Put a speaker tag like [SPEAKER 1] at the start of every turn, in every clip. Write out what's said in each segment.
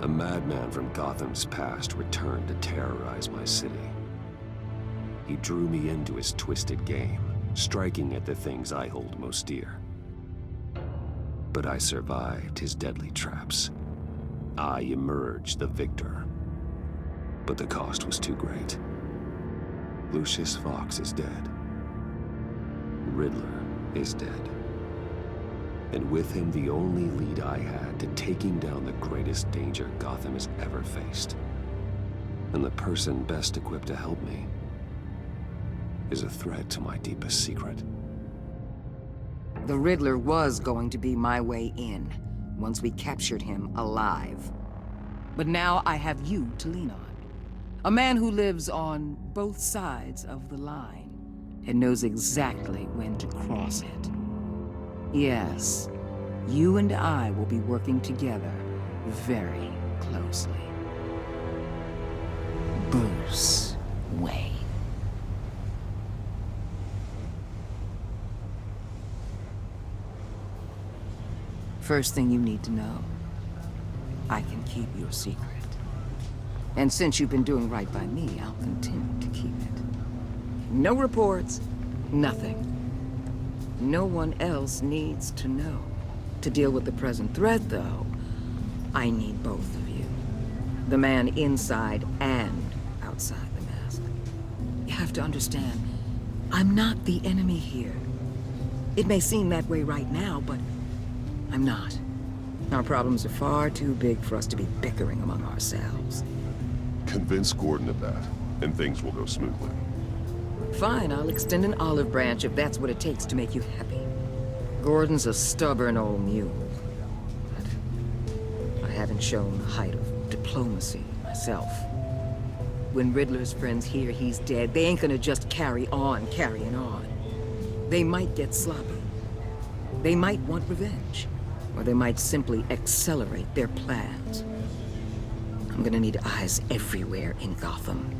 [SPEAKER 1] A madman from Gotham's past returned to terrorize my city. He drew me into his twisted game, striking at the things I hold most dear. But I survived his deadly traps. I emerged the victor. But the cost was too great. Lucius Fox is dead. Riddler is dead. And with him, the only lead I had to taking down the greatest danger Gotham has ever faced. And the person best equipped to help me is a threat to my deepest secret.
[SPEAKER 2] The Riddler was going to be my way in, once we captured him alive. But now I have you to lean on. A man who lives on both sides of the line, and knows exactly when to cross it. Yes, you and I will be working together very closely. Bruce Wayne. First thing you need to know, I can keep your secret. And since you've been doing right by me, I'll continue to keep it. No reports, nothing. No one else needs to know. To deal with the present threat, though, I need both of you. The man inside and outside the mask. You have to understand, I'm not the enemy here. It may seem that way right now, but I'm not. Our problems are far too big for us to be bickering among ourselves.
[SPEAKER 3] Convince Gordon of that, and things will go smoothly.
[SPEAKER 2] Fine, I'll extend an olive branch if that's what it takes to make you happy. Gordon's a stubborn old mule. But I haven't shown the height of diplomacy myself. When Riddler's friends hear he's dead, they ain't gonna just carry on carrying on. They might get sloppy. They might want revenge. Or they might simply accelerate their plans. I'm gonna need eyes everywhere in Gotham.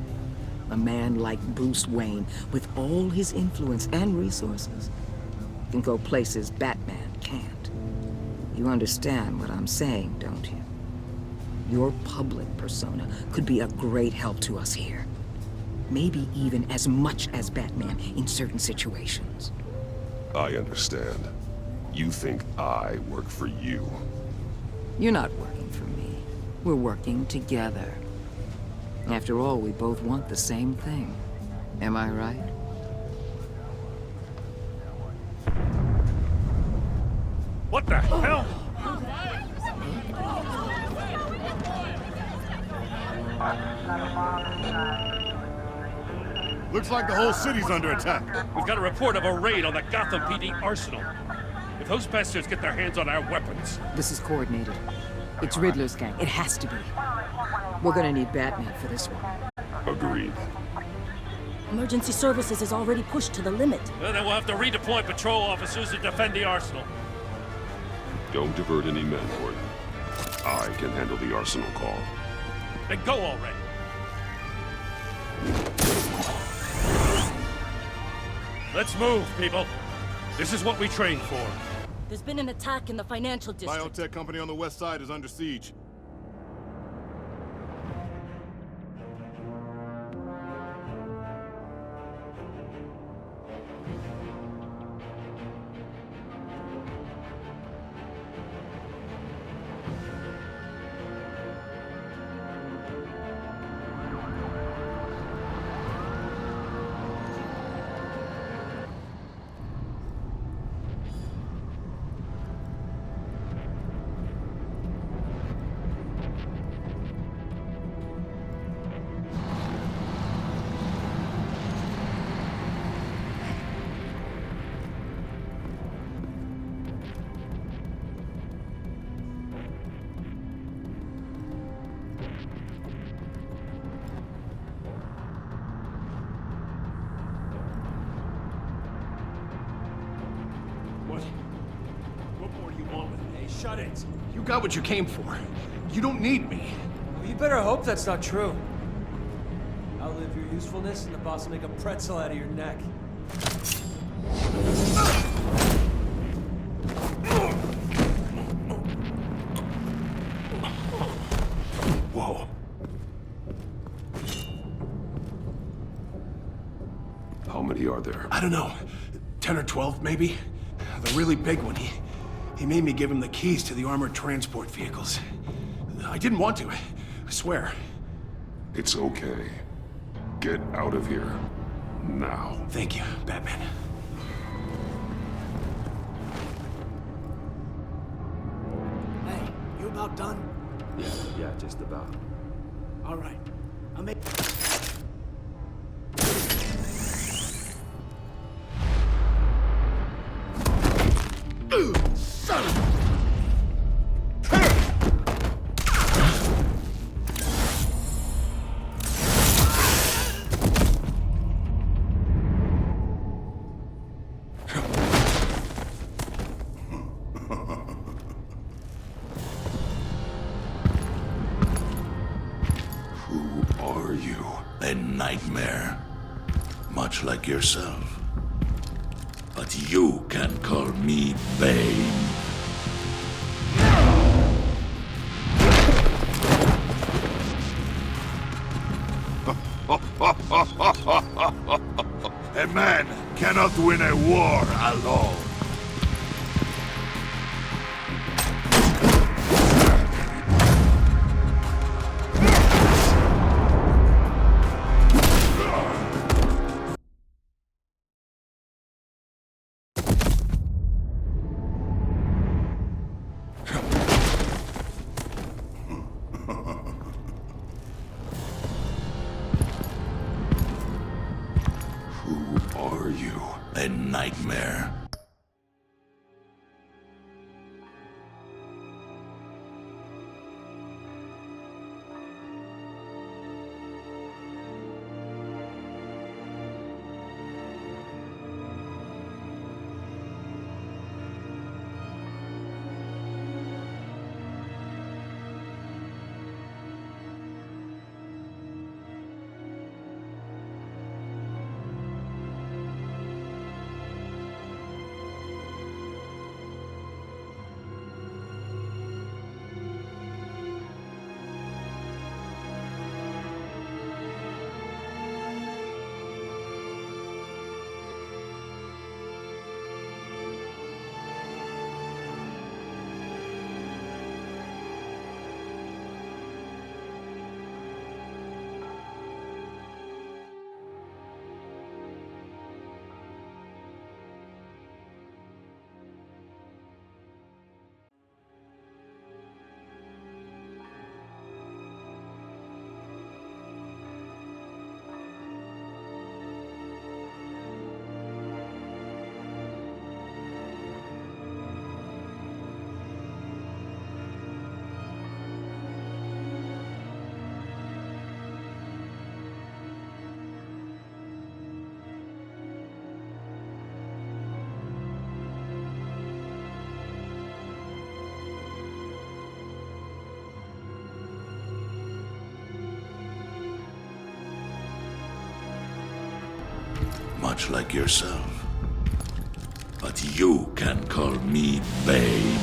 [SPEAKER 2] A man like Bruce Wayne, with all his influence and resources, can go places Batman can't. You understand what I'm saying, don't you? Your public persona could be a great help to us here. Maybe even as much as Batman in certain situations.
[SPEAKER 3] I understand. You think I work for you.
[SPEAKER 2] You're not working for me. We're working together. After all, we both want the same thing. Am I right?
[SPEAKER 4] What the hell?
[SPEAKER 5] Looks like the whole city's under attack.
[SPEAKER 4] We've got a report of a raid on the Gotham PD arsenal. If those bastards get their hands on our weapons...
[SPEAKER 2] This is coordinated. It's Riddler's gang. It has to be. We're gonna need Batman for this one.
[SPEAKER 3] Agreed.
[SPEAKER 6] Emergency services is already pushed to the limit.
[SPEAKER 4] Then we'll have to redeploy patrol officers to defend the arsenal.
[SPEAKER 3] Don't divert any men, Gordon. I can handle the arsenal call.
[SPEAKER 4] Then go already. Let's move, people. This is what we trained for.
[SPEAKER 6] There's been an attack in the financial district.
[SPEAKER 5] Biotech company on the west side is under siege.
[SPEAKER 7] got it.
[SPEAKER 5] You got what you came for. You don't need me.
[SPEAKER 7] Well, you better hope that's not true. Outlive your usefulness, and the boss will make a pretzel out of your neck.
[SPEAKER 5] Whoa.
[SPEAKER 3] How many are there?
[SPEAKER 5] I don't know. 10 or 12, maybe? The really big one, he made me give him the keys to the armored transport vehicles. I didn't want to, I swear.
[SPEAKER 3] It's okay. Get out of here. Now.
[SPEAKER 5] Thank you, Batman.
[SPEAKER 7] Hey, you about done?
[SPEAKER 1] Yeah, just about.
[SPEAKER 7] All right. I'll make...
[SPEAKER 5] Son of a...
[SPEAKER 3] Who are you?
[SPEAKER 8] A nightmare, much like yourself. But you can call me Bane. A man cannot win a war alone.
[SPEAKER 3] Who are you?
[SPEAKER 8] A nightmare. Much like yourself. But you can call me Bane.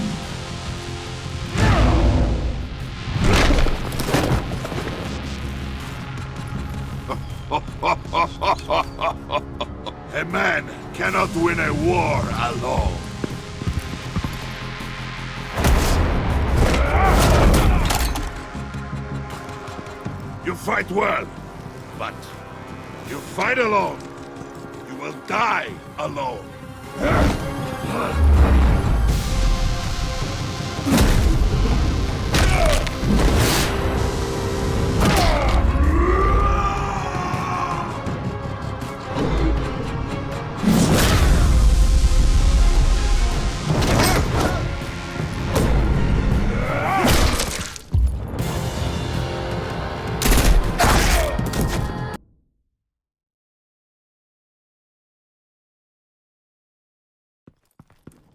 [SPEAKER 8] A man cannot win a war alone. You fight well, but you fight alone. You will die alone.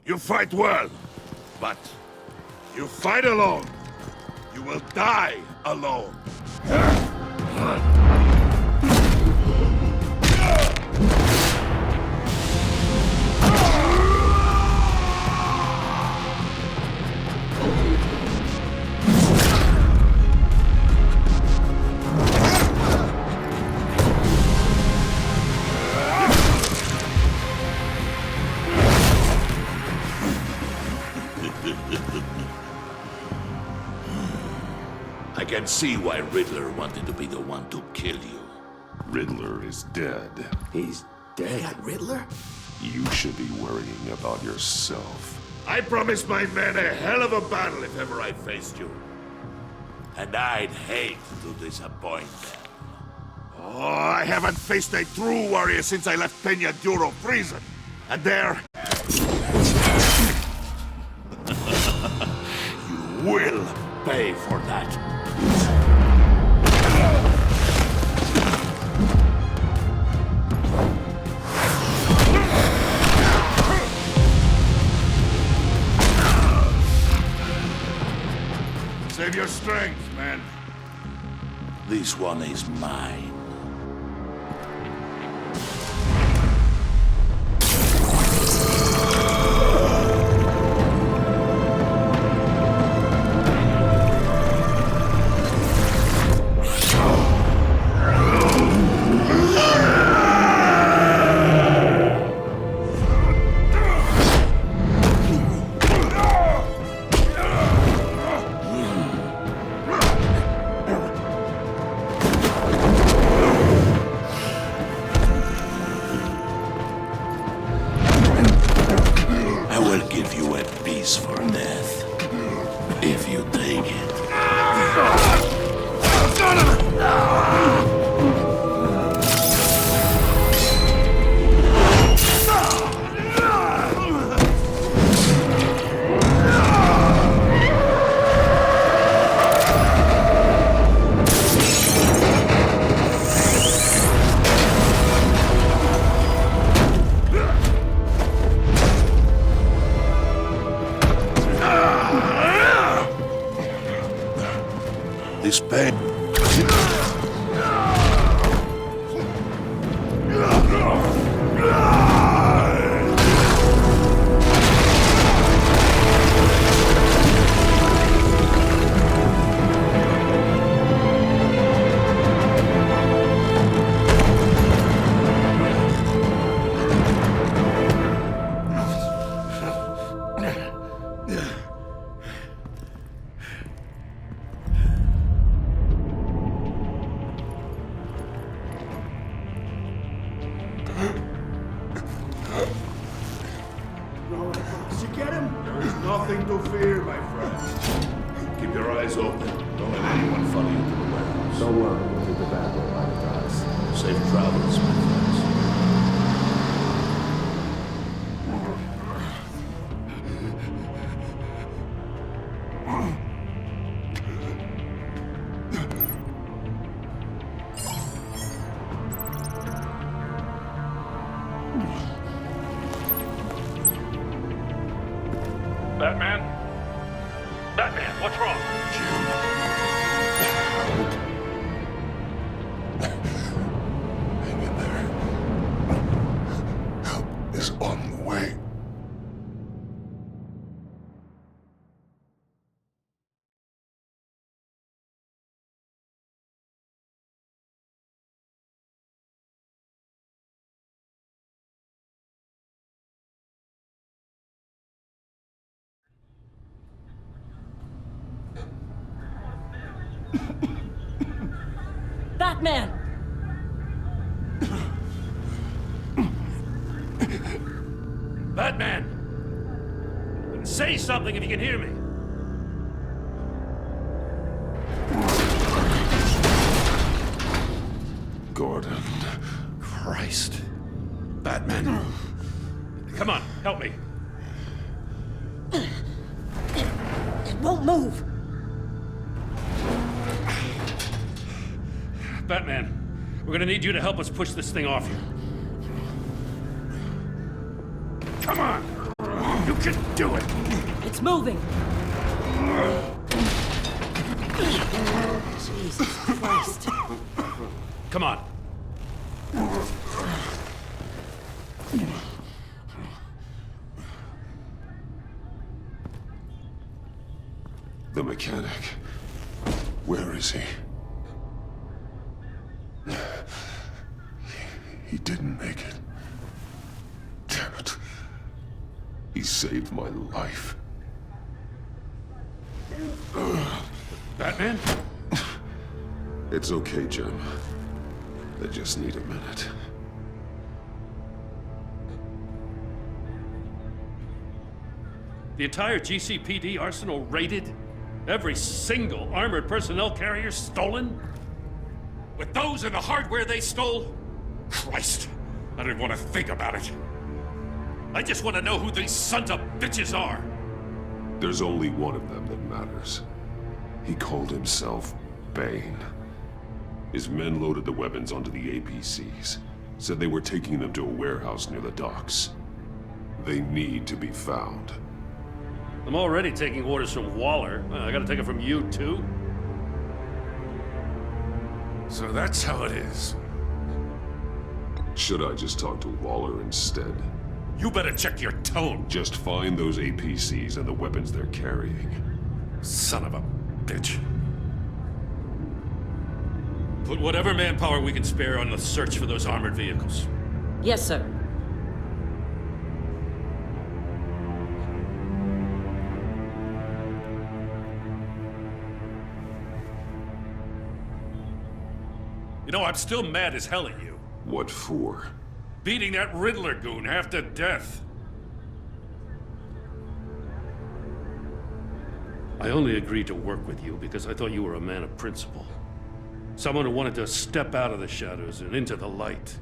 [SPEAKER 8] You fight well, but You fight alone. You will die alone. I can see why Riddler wanted to be the one to kill you.
[SPEAKER 3] Riddler is dead.
[SPEAKER 1] He's dead.
[SPEAKER 8] Riddler?
[SPEAKER 3] You should be worrying about yourself.
[SPEAKER 8] I promised my men a hell of a battle if ever I faced you. And I'd hate to disappoint them. Oh, I haven't faced a true warrior since I left Peña Duro prison. And there... you will pay for that. Save your strength, man. This one is mine. I will give you a piece for death, if you take it. This pain.
[SPEAKER 5] Did you get him?
[SPEAKER 8] There is nothing to fear, my friend. Keep your eyes open. Don't let anyone follow you to the warehouse.
[SPEAKER 1] Don't worry, we'll take the back road by the guys.
[SPEAKER 8] Safe travels, my friends.
[SPEAKER 4] Batman? Batman, what's wrong?
[SPEAKER 8] Hang in there. Help is on the way.
[SPEAKER 6] Batman!
[SPEAKER 4] Batman! Say something if you can hear me.
[SPEAKER 3] Gordon.
[SPEAKER 5] Christ. Batman.
[SPEAKER 4] Come on, help me.
[SPEAKER 6] It won't move!
[SPEAKER 4] Batman, we're gonna need you to help us push this thing off you. Come on! You can do it!
[SPEAKER 6] It's moving! Jesus Christ.
[SPEAKER 4] Come on.
[SPEAKER 3] The mechanic. Where is he? He didn't make it. Damn it. He saved my life.
[SPEAKER 4] Batman?
[SPEAKER 3] It's okay, Jim. I just need a minute.
[SPEAKER 4] The entire GCPD arsenal raided? Every single armored personnel carrier stolen? With those and the hardware they stole? Christ, I don't want to think about it. I just want to know who these sons of bitches are.
[SPEAKER 3] There's only one of them that matters. He called himself Bane. His men loaded the weapons onto the APCs. Said they were taking them to a warehouse near the docks. They need to be found.
[SPEAKER 4] I'm already taking orders from Waller. I gotta take it from you, too? So that's how it is.
[SPEAKER 3] Should I just talk to Waller instead?
[SPEAKER 4] You better check your tone,
[SPEAKER 3] Just find those APCs and the weapons they're carrying.
[SPEAKER 4] son of a bitch. Put whatever manpower we can spare on the search for those armored vehicles.
[SPEAKER 6] Yes, sir.
[SPEAKER 4] You know, I'm still mad as hell at you.
[SPEAKER 3] What for?
[SPEAKER 4] Beating that Riddler goon half to death. I only agreed to work with you because I thought you were a man of principle. Someone who wanted to step out of the shadows and into the light.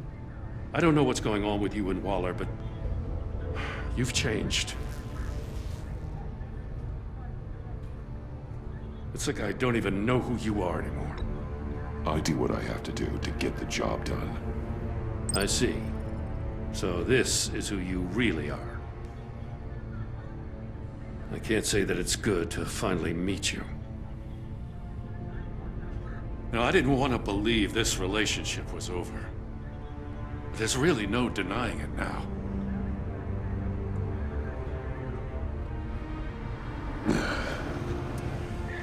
[SPEAKER 4] I don't know what's going on with you and Waller, but you've changed. It's like I don't even know who you are anymore.
[SPEAKER 3] I do what I have to do to get the job done.
[SPEAKER 4] I see. So this is who you really are. I can't say that it's good to finally meet you. Now, I didn't want to believe this relationship was over. But there's really no denying it now.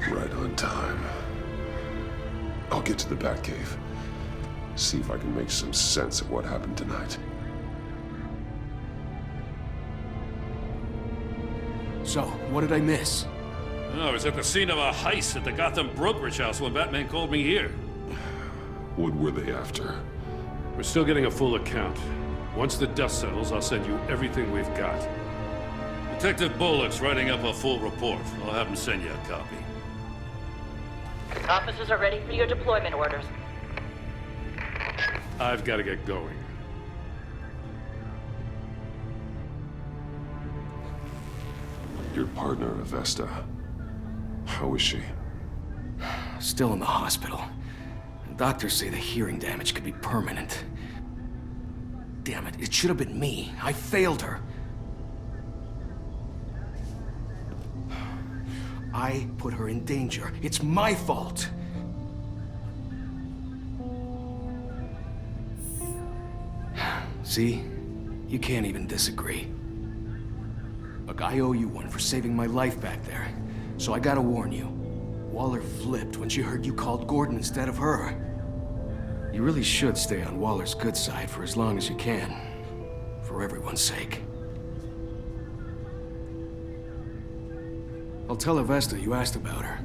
[SPEAKER 3] Right on time. I'll get to the Batcave. See if I can make some sense of what happened tonight.
[SPEAKER 5] So, what did I miss?
[SPEAKER 4] Oh, I was at the scene of a heist at the Gotham brokerage house when Batman called me here.
[SPEAKER 3] What were they after?
[SPEAKER 4] We're still getting a full account. Once the dust settles, I'll send you everything we've got. Detective Bullock's writing up a full report. I'll have him send you a copy.
[SPEAKER 9] Officers are ready for your deployment orders.
[SPEAKER 4] I've got to get going.
[SPEAKER 3] Your partner, Avesta. How is she?
[SPEAKER 5] Still in the hospital. Doctors say the hearing damage could be permanent. Damn it, it should have been me. I failed her. I put her in danger. It's my fault. See? You can't even disagree. Look, I owe you one for saving my life back there. So I gotta warn you. Waller flipped when she heard you called Gordon instead of her. You really should stay on Waller's good side for as long as you can. For everyone's sake. I'll tell Avesta you asked about her.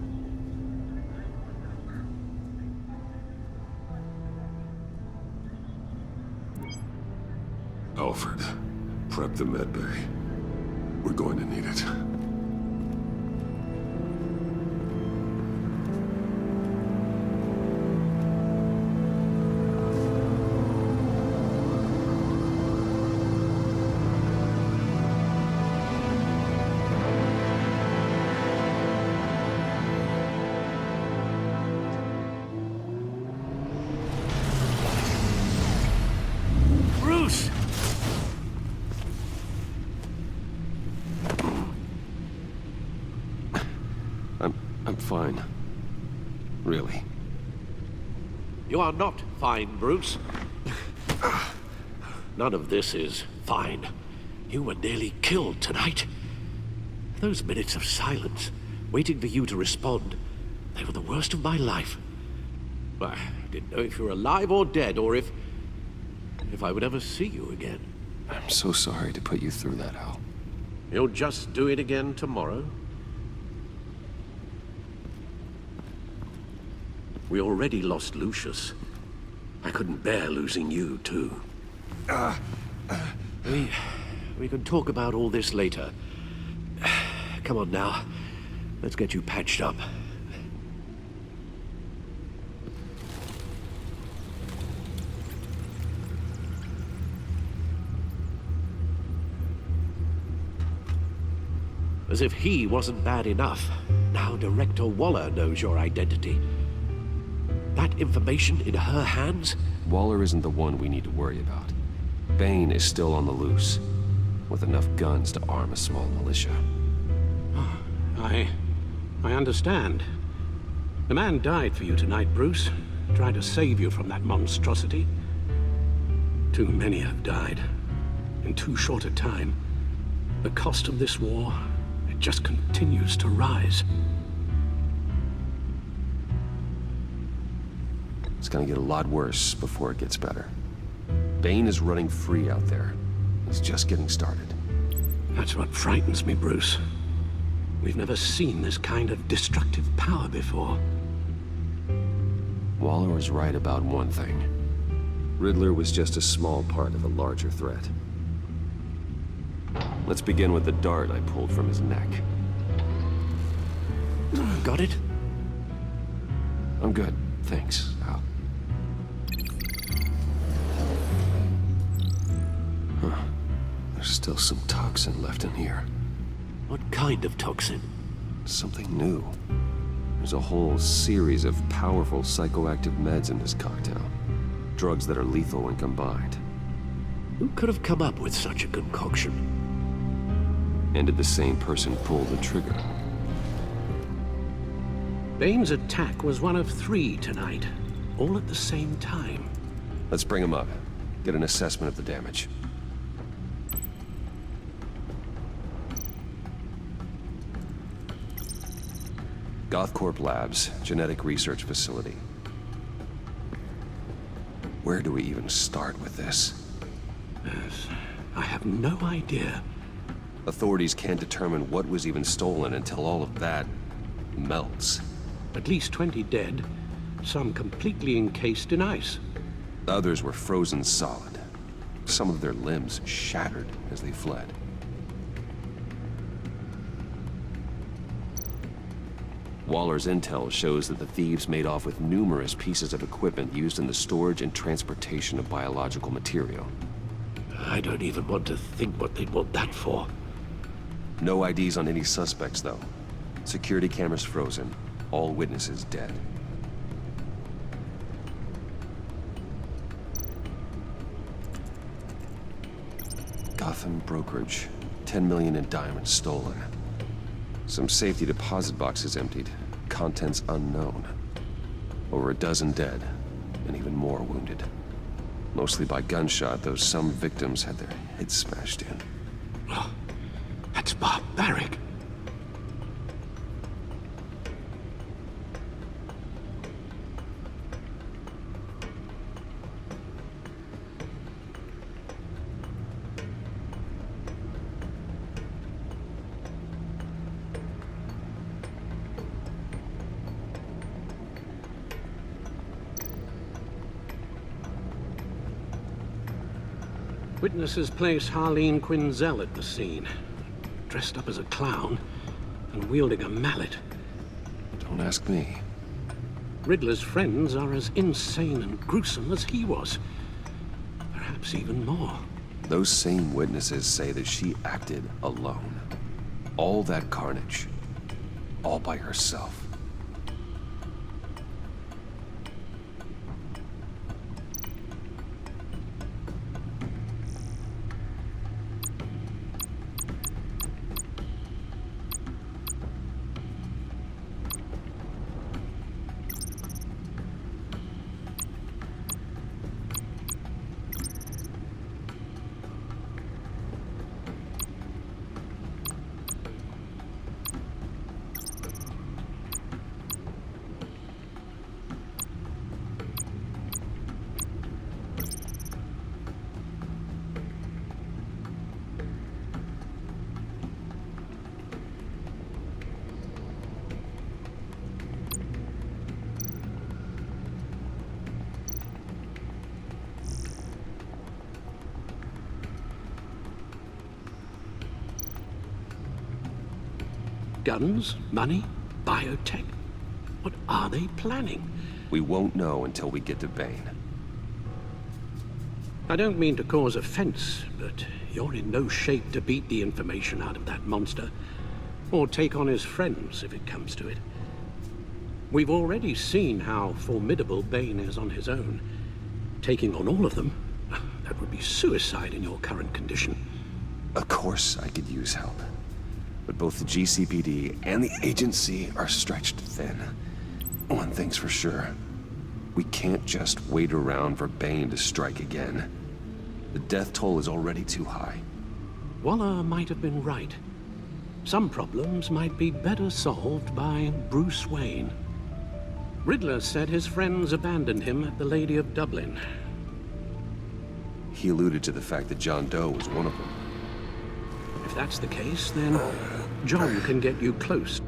[SPEAKER 3] Alfred, prep the medbay. We're going to need it.
[SPEAKER 4] Bruce!
[SPEAKER 1] Really.
[SPEAKER 10] You are not fine, Bruce. None of this is fine. You were nearly killed tonight. Those minutes of silence, waiting for you to respond, they were the worst of my life. I didn't know if you were alive or dead, or if I would ever see you again.
[SPEAKER 1] I'm so sorry to put you through that, Al.
[SPEAKER 10] You'll just do it again tomorrow? We already lost Lucius. I couldn't bear losing you, too. We can talk about all this later. Come on now. Let's get you patched up. As if he wasn't bad enough, now Director Waller knows your identity. That information in her hands?
[SPEAKER 1] Waller isn't the one we need to worry about. Bane is still on the loose, with enough guns to arm a small militia.
[SPEAKER 10] I understand. The man died for you tonight, Bruce. Tried to save you from that monstrosity. Too many have died. In too short a time. The cost of this war, it just continues to rise.
[SPEAKER 1] It's gonna get a lot worse before it gets better. Bane is running free out there. He's just getting started.
[SPEAKER 10] That's what frightens me, Bruce. We've never seen this kind of destructive power before.
[SPEAKER 1] Waller was right about one thing. Riddler was just a small part of a larger threat. Let's begin with the dart I pulled from his neck.
[SPEAKER 10] Got it?
[SPEAKER 1] I'm good, thanks, Al. Huh. There's still some toxin left in here.
[SPEAKER 10] What kind of toxin?
[SPEAKER 1] Something new. There's a whole series of powerful psychoactive meds in this cocktail. Drugs that are lethal when combined.
[SPEAKER 10] Who could have come up with such a concoction?
[SPEAKER 1] And did the same person pull the trigger?
[SPEAKER 10] Bane's attack was one of 3 tonight, all at the same time.
[SPEAKER 1] Let's bring him up. Get an assessment of the damage. Gothcorp Labs, genetic research facility. Where do we even start with this?
[SPEAKER 10] Yes, I have no idea.
[SPEAKER 1] Authorities can't determine what was even stolen until all of that melts.
[SPEAKER 10] At least 20 dead, some completely encased in ice.
[SPEAKER 1] Others were frozen solid. Some of their limbs shattered as they fled. Waller's intel shows that the thieves made off with numerous pieces of equipment used in the storage and transportation of biological material.
[SPEAKER 10] I don't even want to think what they'd want that for.
[SPEAKER 1] No IDs on any suspects, though. Security cameras frozen. All witnesses dead. Gotham brokerage. 10 million in diamonds stolen. Some safety deposit boxes emptied. Contents unknown. Over a dozen dead, and even more wounded. Mostly by gunshot, though some victims had their heads smashed in.
[SPEAKER 10] Oh, that's barbaric. Witnesses place Harleen Quinzel at the scene, dressed up as a clown and wielding a mallet.
[SPEAKER 1] Don't ask me.
[SPEAKER 10] Riddler's friends are as insane and gruesome as he was. Perhaps even more.
[SPEAKER 1] Those same witnesses say that she acted alone. All that carnage. All by herself.
[SPEAKER 10] Guns? Money? Biotech? What are they planning?
[SPEAKER 1] We won't know until we get to Bane.
[SPEAKER 10] I don't mean to cause offense, but you're in no shape to beat the information out of that monster, or take on his friends if it comes to it. We've already seen how formidable Bane is on his own. Taking on all of them, that would be suicide in your current condition.
[SPEAKER 1] Of course I could use help. But both the GCPD and the agency are stretched thin. One thing's for sure. We can't just wait around for Bane to strike again. The death toll is already too high.
[SPEAKER 10] Waller might have been right. Some problems might be better solved by Bruce Wayne. Riddler said his friends abandoned him at the Lady of Dublin.
[SPEAKER 1] He alluded to the fact that John Doe was one of them.
[SPEAKER 10] If that's the case, then John can get you close.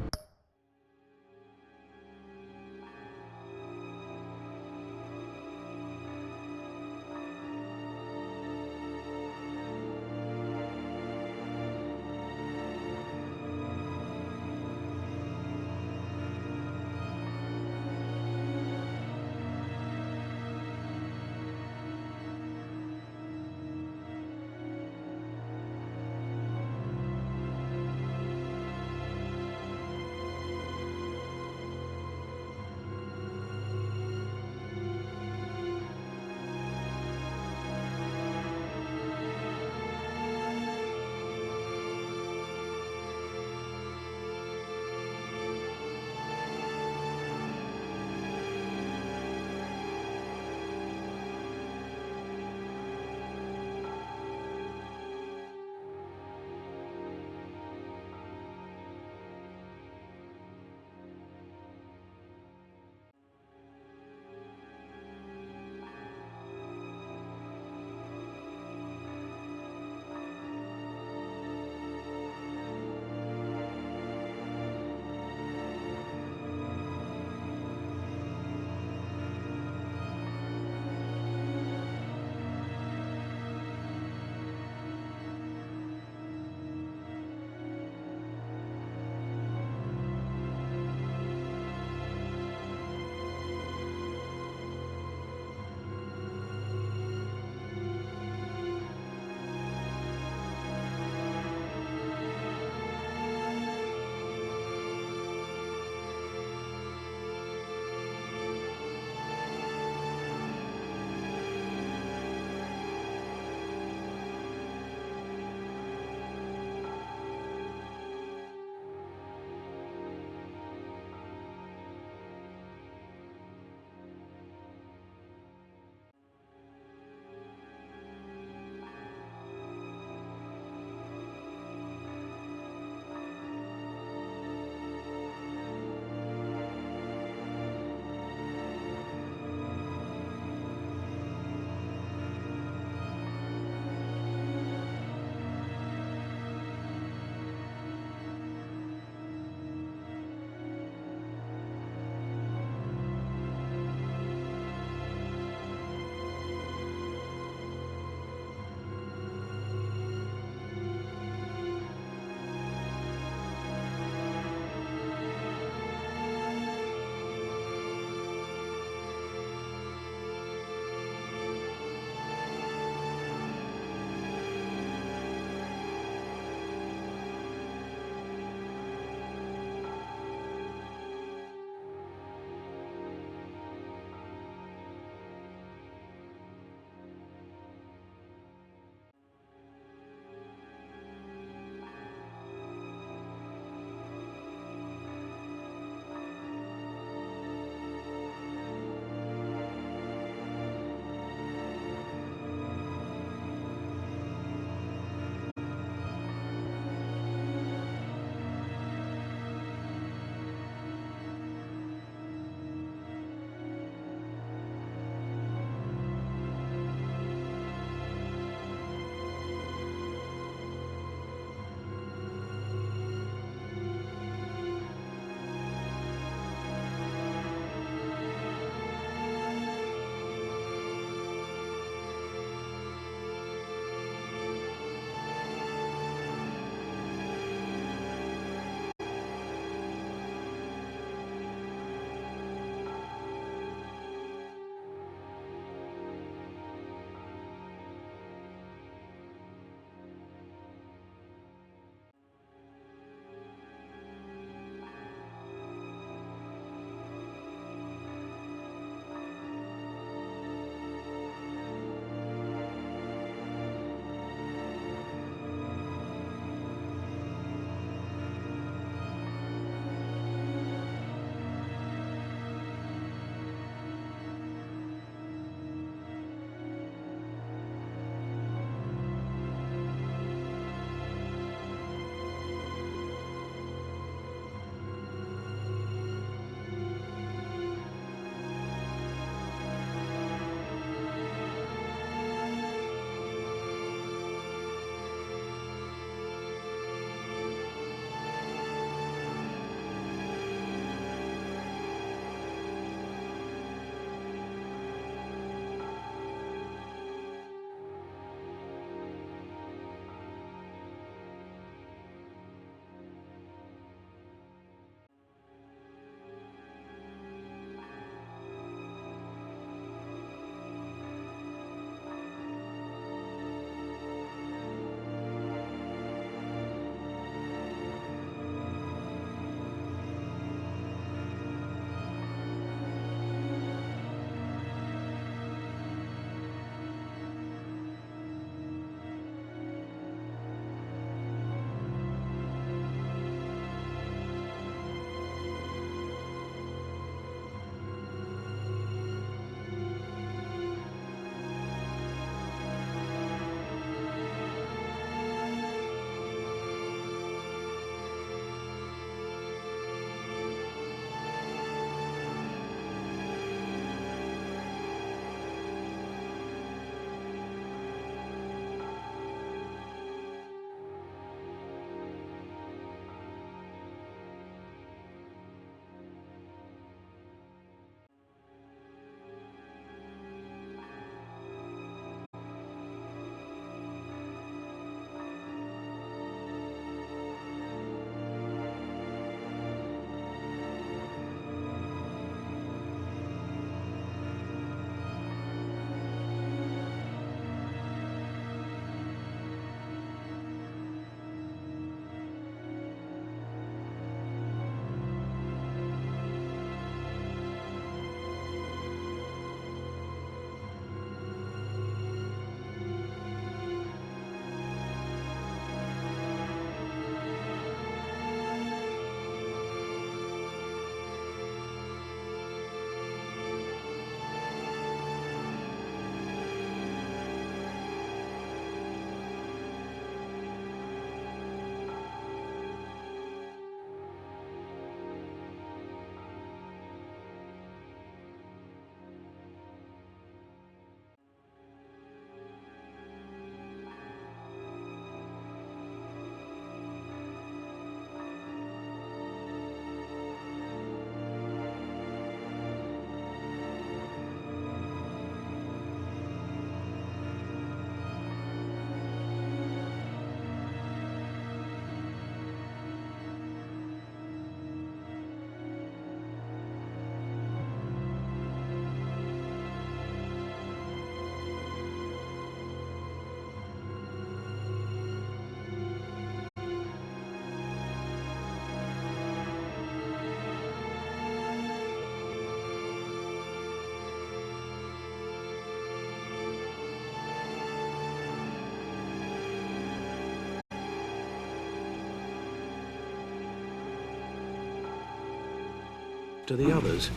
[SPEAKER 10] to the others.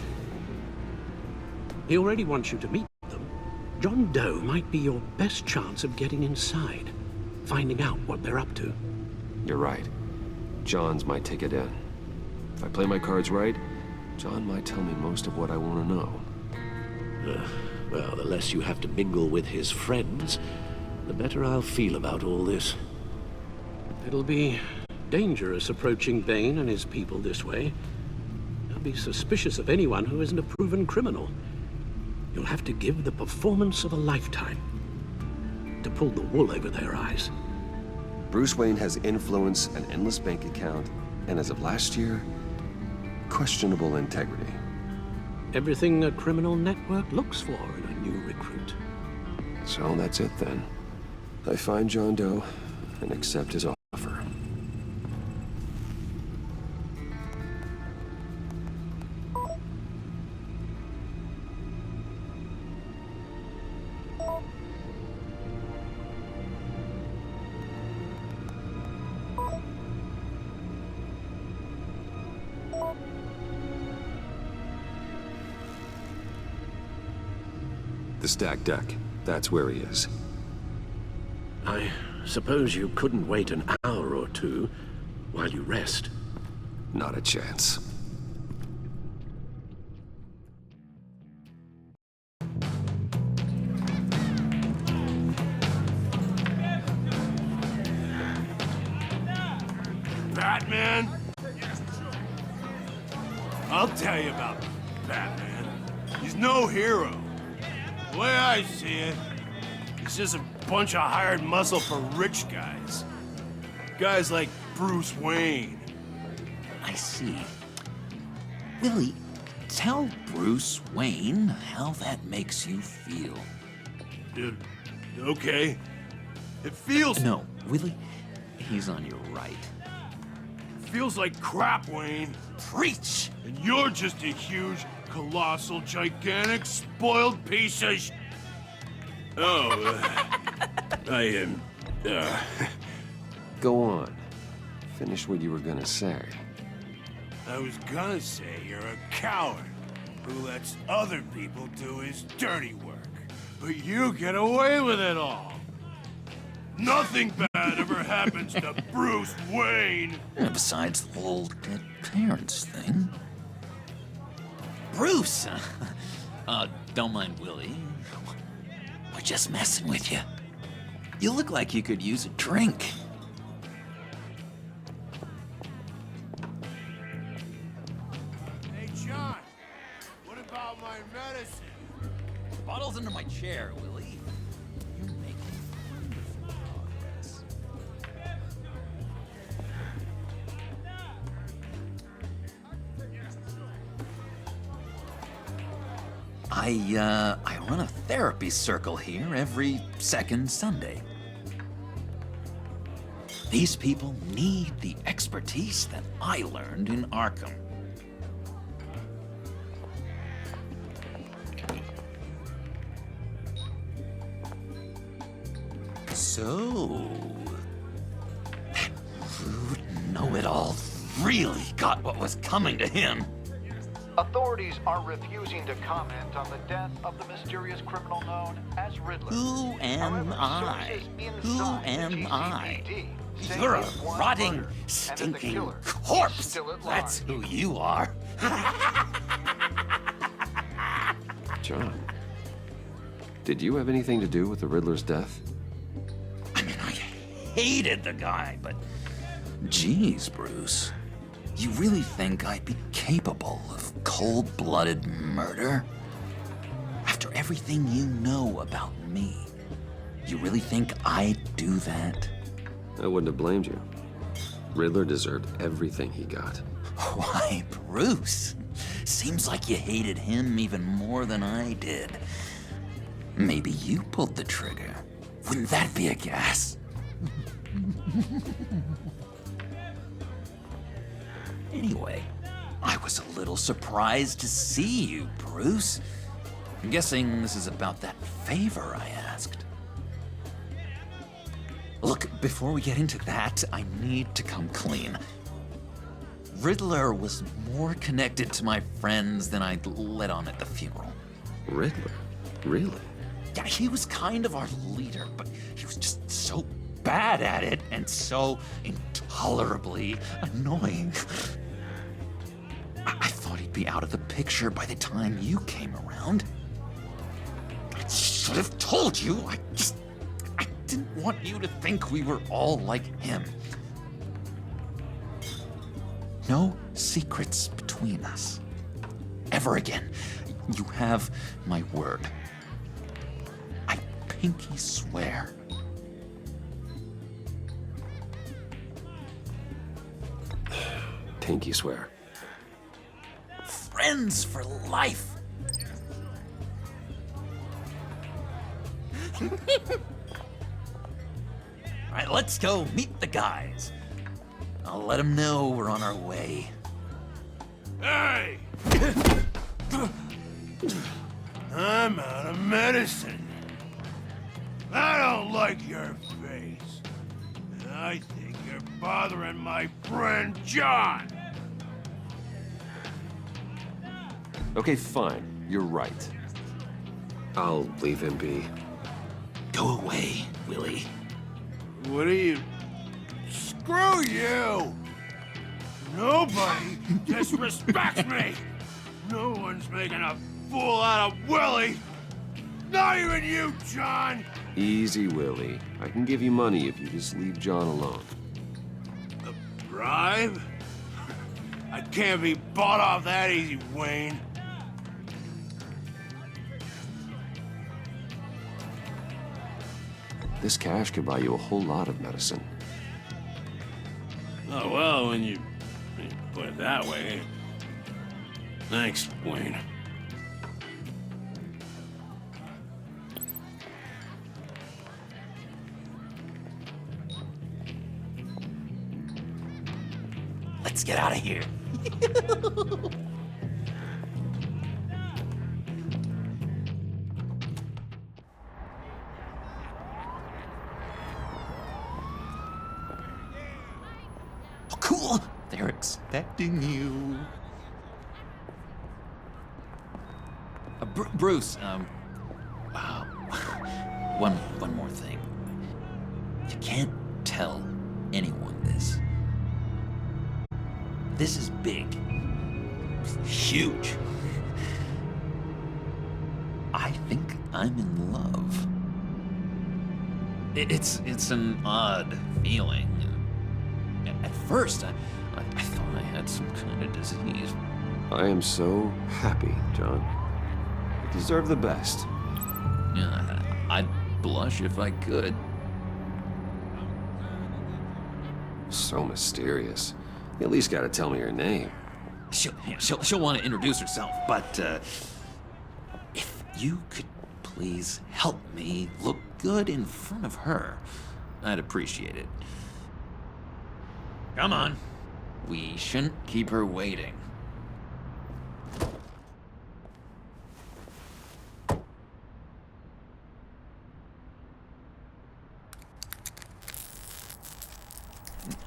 [SPEAKER 10] He already wants you to meet them. John Doe might be your best chance of getting inside, finding out what they're up to.
[SPEAKER 1] You're right. John's my ticket in. If I play my cards right, John might tell me most of what I want to know.
[SPEAKER 10] Well, the less you have to mingle with his friends, the better I'll feel about all this. It'll be dangerous approaching Bane and his people this way. They'll be suspicious of anyone who isn't a proven criminal. You'll have to give the performance of a lifetime to pull the wool over their eyes.
[SPEAKER 1] Bruce Wayne has influence, an endless bank account, and as of last year, questionable integrity.
[SPEAKER 10] Everything a criminal network looks for in a new recruit.
[SPEAKER 1] So that's it then. I find John Doe and accept his offer. The stacked deck. That's where he is.
[SPEAKER 10] I suppose you couldn't wait an hour or two while you rest.
[SPEAKER 1] Not a chance.
[SPEAKER 8] Batman? I'll tell you about Batman. He's no hero. The way I see it, he's just a bunch of hired muscle for rich guys. Guys like Bruce Wayne.
[SPEAKER 11] I see. Willie, tell Bruce Wayne how that makes you feel.
[SPEAKER 8] Okay. It feels...
[SPEAKER 11] No, Willie, he's on your right.
[SPEAKER 8] Feels like crap, Wayne.
[SPEAKER 11] Preach!
[SPEAKER 8] And you're just a huge, colossal, gigantic, spoiled piece of I am...
[SPEAKER 1] Go on. Finish what you were gonna say.
[SPEAKER 8] I was gonna say you're a coward who lets other people do his dirty work. But you get away with it all. Nothing bad ever happens to Bruce Wayne.
[SPEAKER 11] Besides the whole dead parents thing. Bruce! Don't mind Willie. We're just messing with you. You look like you could use a drink.
[SPEAKER 8] Hey, John. What about my medicine?
[SPEAKER 11] Bottles under my chair, Willie. You're making wonderful progress. I run a therapy circle here every second Sunday. These people need the expertise that I learned in Arkham. So, that rude know-it-all really got what was coming to him.
[SPEAKER 12] Authorities are refusing to comment on the death of the mysterious criminal known as Riddler.
[SPEAKER 11] Who am
[SPEAKER 12] However,
[SPEAKER 11] I?
[SPEAKER 12] sources
[SPEAKER 11] Who
[SPEAKER 12] inside the
[SPEAKER 11] am I?
[SPEAKER 12] GCPD say
[SPEAKER 11] You're a
[SPEAKER 12] he was
[SPEAKER 11] rotting,
[SPEAKER 12] murdered, and that the
[SPEAKER 11] stinking
[SPEAKER 12] killer is
[SPEAKER 11] corpse.
[SPEAKER 12] still at
[SPEAKER 11] That's
[SPEAKER 12] large.
[SPEAKER 11] who you are.
[SPEAKER 1] John, did you have anything to do with the Riddler's death?
[SPEAKER 11] I mean, I hated the guy, but... Geez, Bruce. You really think I'd be capable of cold-blooded murder? After everything you know about me, you really think I'd do that?
[SPEAKER 1] I wouldn't have blamed you. Riddler deserved everything he got.
[SPEAKER 11] Why, Bruce? Seems like you hated him even more than I did. Maybe you pulled the trigger. Wouldn't that be a gas? Anyway, I was a little surprised to see you, Bruce. I'm guessing this is about that favor I asked. Look, before we get into that, I need to come clean. Riddler was more connected to my friends than I'd let on at the funeral.
[SPEAKER 1] Riddler? Really?
[SPEAKER 11] Yeah, he was kind of our leader, but he was just so bad at it and so intolerably annoying. I thought he'd be out of the picture by the time you came around. I should have told you. I didn't want you to think we were all like him. No secrets between us. Ever again. You have my word. I pinky swear.
[SPEAKER 1] Pinky swear.
[SPEAKER 11] Friends for life. All right, let's go meet the guys. I'll let them know we're on our way.
[SPEAKER 8] Hey! I'm out of medicine. I don't like your face. And I think you're bothering my friend John.
[SPEAKER 1] Okay, fine. You're right. I'll leave him be.
[SPEAKER 11] Go away, Willie.
[SPEAKER 8] What are you... Screw you! Nobody disrespects me! No one's making a fool out of Willie! Not even you, John!
[SPEAKER 1] Easy, Willie. I can give you money if you just leave John alone.
[SPEAKER 8] A bribe? I can't be bought off that easy, Wayne.
[SPEAKER 1] This cash could buy you a whole lot of medicine.
[SPEAKER 8] Oh, well, when you put it that way. Thanks, Wayne.
[SPEAKER 11] Let's get out of here. Oh, cool. They're expecting you. Bruce, one more thing. You can't tell anyone this. This is big. Huge. I think I'm in love. It's an odd feeling. At first, I thought I had some kind of disease.
[SPEAKER 1] I am so happy, John. You deserve the best.
[SPEAKER 11] Yeah, I'd blush if I could.
[SPEAKER 1] So mysterious. You at least gotta tell me your name.
[SPEAKER 11] She'll want to introduce herself, but if you could please help me look good in front of her, I'd appreciate it. Come on. We shouldn't keep her waiting.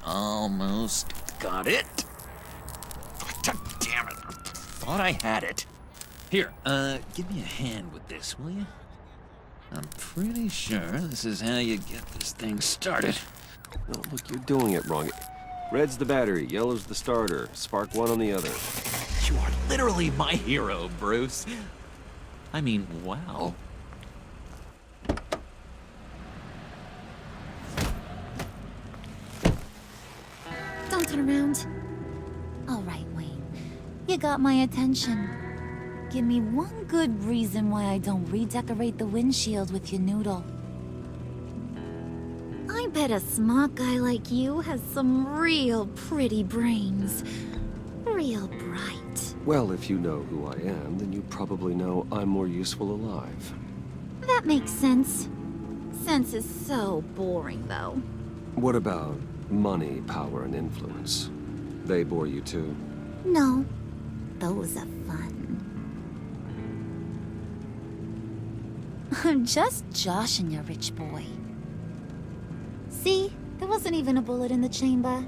[SPEAKER 11] Almost got it. God damn it. I thought I had it. Here, give me a hand with this, will you? I'm pretty sure this is how you get this thing started.
[SPEAKER 1] No, look, you're doing it wrong. Red's the battery, yellow's the starter. Spark one on the other.
[SPEAKER 11] You are literally my hero, Bruce. I mean, wow.
[SPEAKER 13] Don't turn around. All right, Wayne. You got my attention. Give me one good reason why I don't redecorate the windshield with your noodle. I bet a smart guy like you has some real pretty brains. Real bright.
[SPEAKER 1] Well, if you know who I am, then you probably know I'm more useful alive.
[SPEAKER 13] That makes sense. Sense is so boring, though.
[SPEAKER 1] What about money, power, and influence? They bore you too?
[SPEAKER 13] No. Those are fun. I'm just joshing you, rich boy. See? There wasn't even a bullet in the chamber.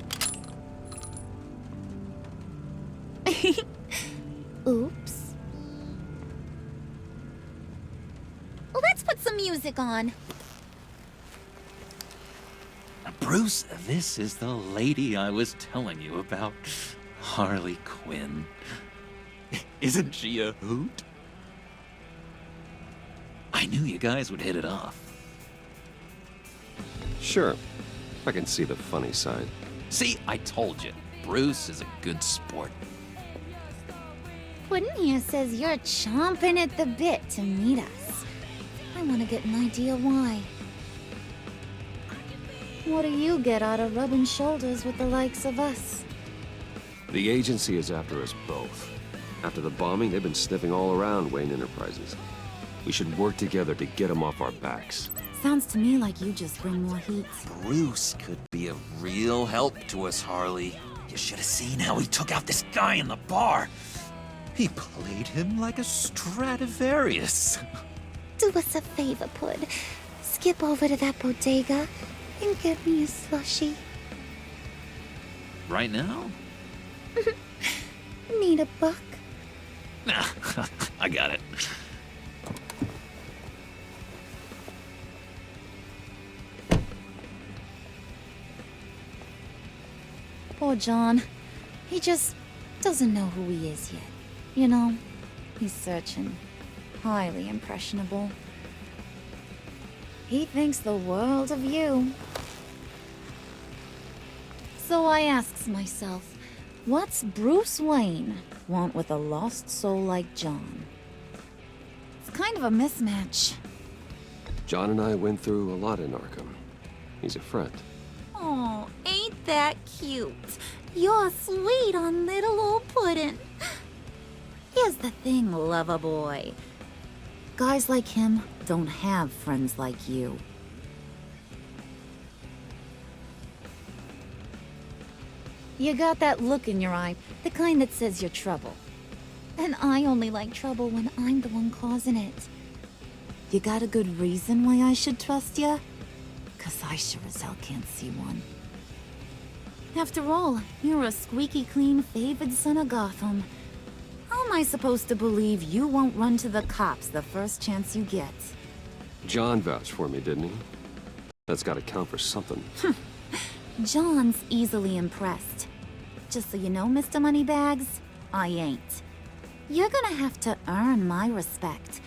[SPEAKER 13] let's put some music on.
[SPEAKER 11] Bruce, this is the lady I was telling you about. Harley Quinn. Isn't she a hoot? I knew you guys would hit it off.
[SPEAKER 1] Sure. I can see the funny side.
[SPEAKER 11] See, I told you. Bruce is a good sport.
[SPEAKER 13] Puddin' here says you're chomping at the bit to meet us. I want to get an idea why. What do you get out of rubbing shoulders with the likes of us?
[SPEAKER 1] The agency is after us both. After the bombing, they've been sniffing all around Wayne Enterprises. We should work together to get them off our backs.
[SPEAKER 13] Sounds to me like you just bring more heat.
[SPEAKER 11] Bruce could be a real help to us, Harley. You should have seen how he took out this guy in the bar. He played him like a Stradivarius.
[SPEAKER 13] Do us a favor, Pud. Skip over to that bodega and get me a slushie.
[SPEAKER 11] Right now?
[SPEAKER 13] Need a buck?
[SPEAKER 11] Nah, I got it.
[SPEAKER 13] Poor John. He just doesn't know who he is yet. You know, he's searching. Highly impressionable. He thinks the world of you. So I asks myself, what's Bruce Wayne want with a lost soul like John? It's kind of a mismatch.
[SPEAKER 1] John and I went through a lot in Arkham. He's a friend.
[SPEAKER 13] Oh, ain't that cute? You're sweet on little old Puddin'. Here's the thing, lover boy. Guys like him don't have friends like you. You got that look in your eye, the kind that says you're trouble. And I only like trouble when I'm the one causing it. You got a good reason why I should trust you? 'Cause I sure as hell can't see one. After all, you're a squeaky clean favored son of Gotham. How am I supposed to believe you won't run to the cops the first chance you get?
[SPEAKER 1] John vouched for me, didn't he? That's gotta count for something.
[SPEAKER 13] John's easily impressed. Just so you know, Mr. Moneybags, I ain't. You're gonna have to earn my respect.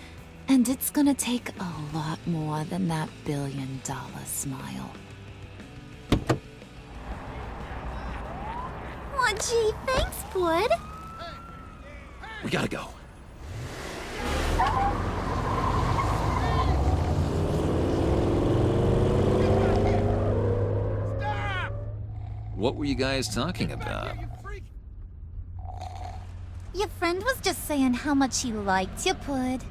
[SPEAKER 13] And it's gonna take a lot more than that billion-dollar smile. Aw, gee, thanks, Bud.
[SPEAKER 11] We gotta go. What were you guys talking about?
[SPEAKER 13] Your friend was just saying how much he liked you, Pud.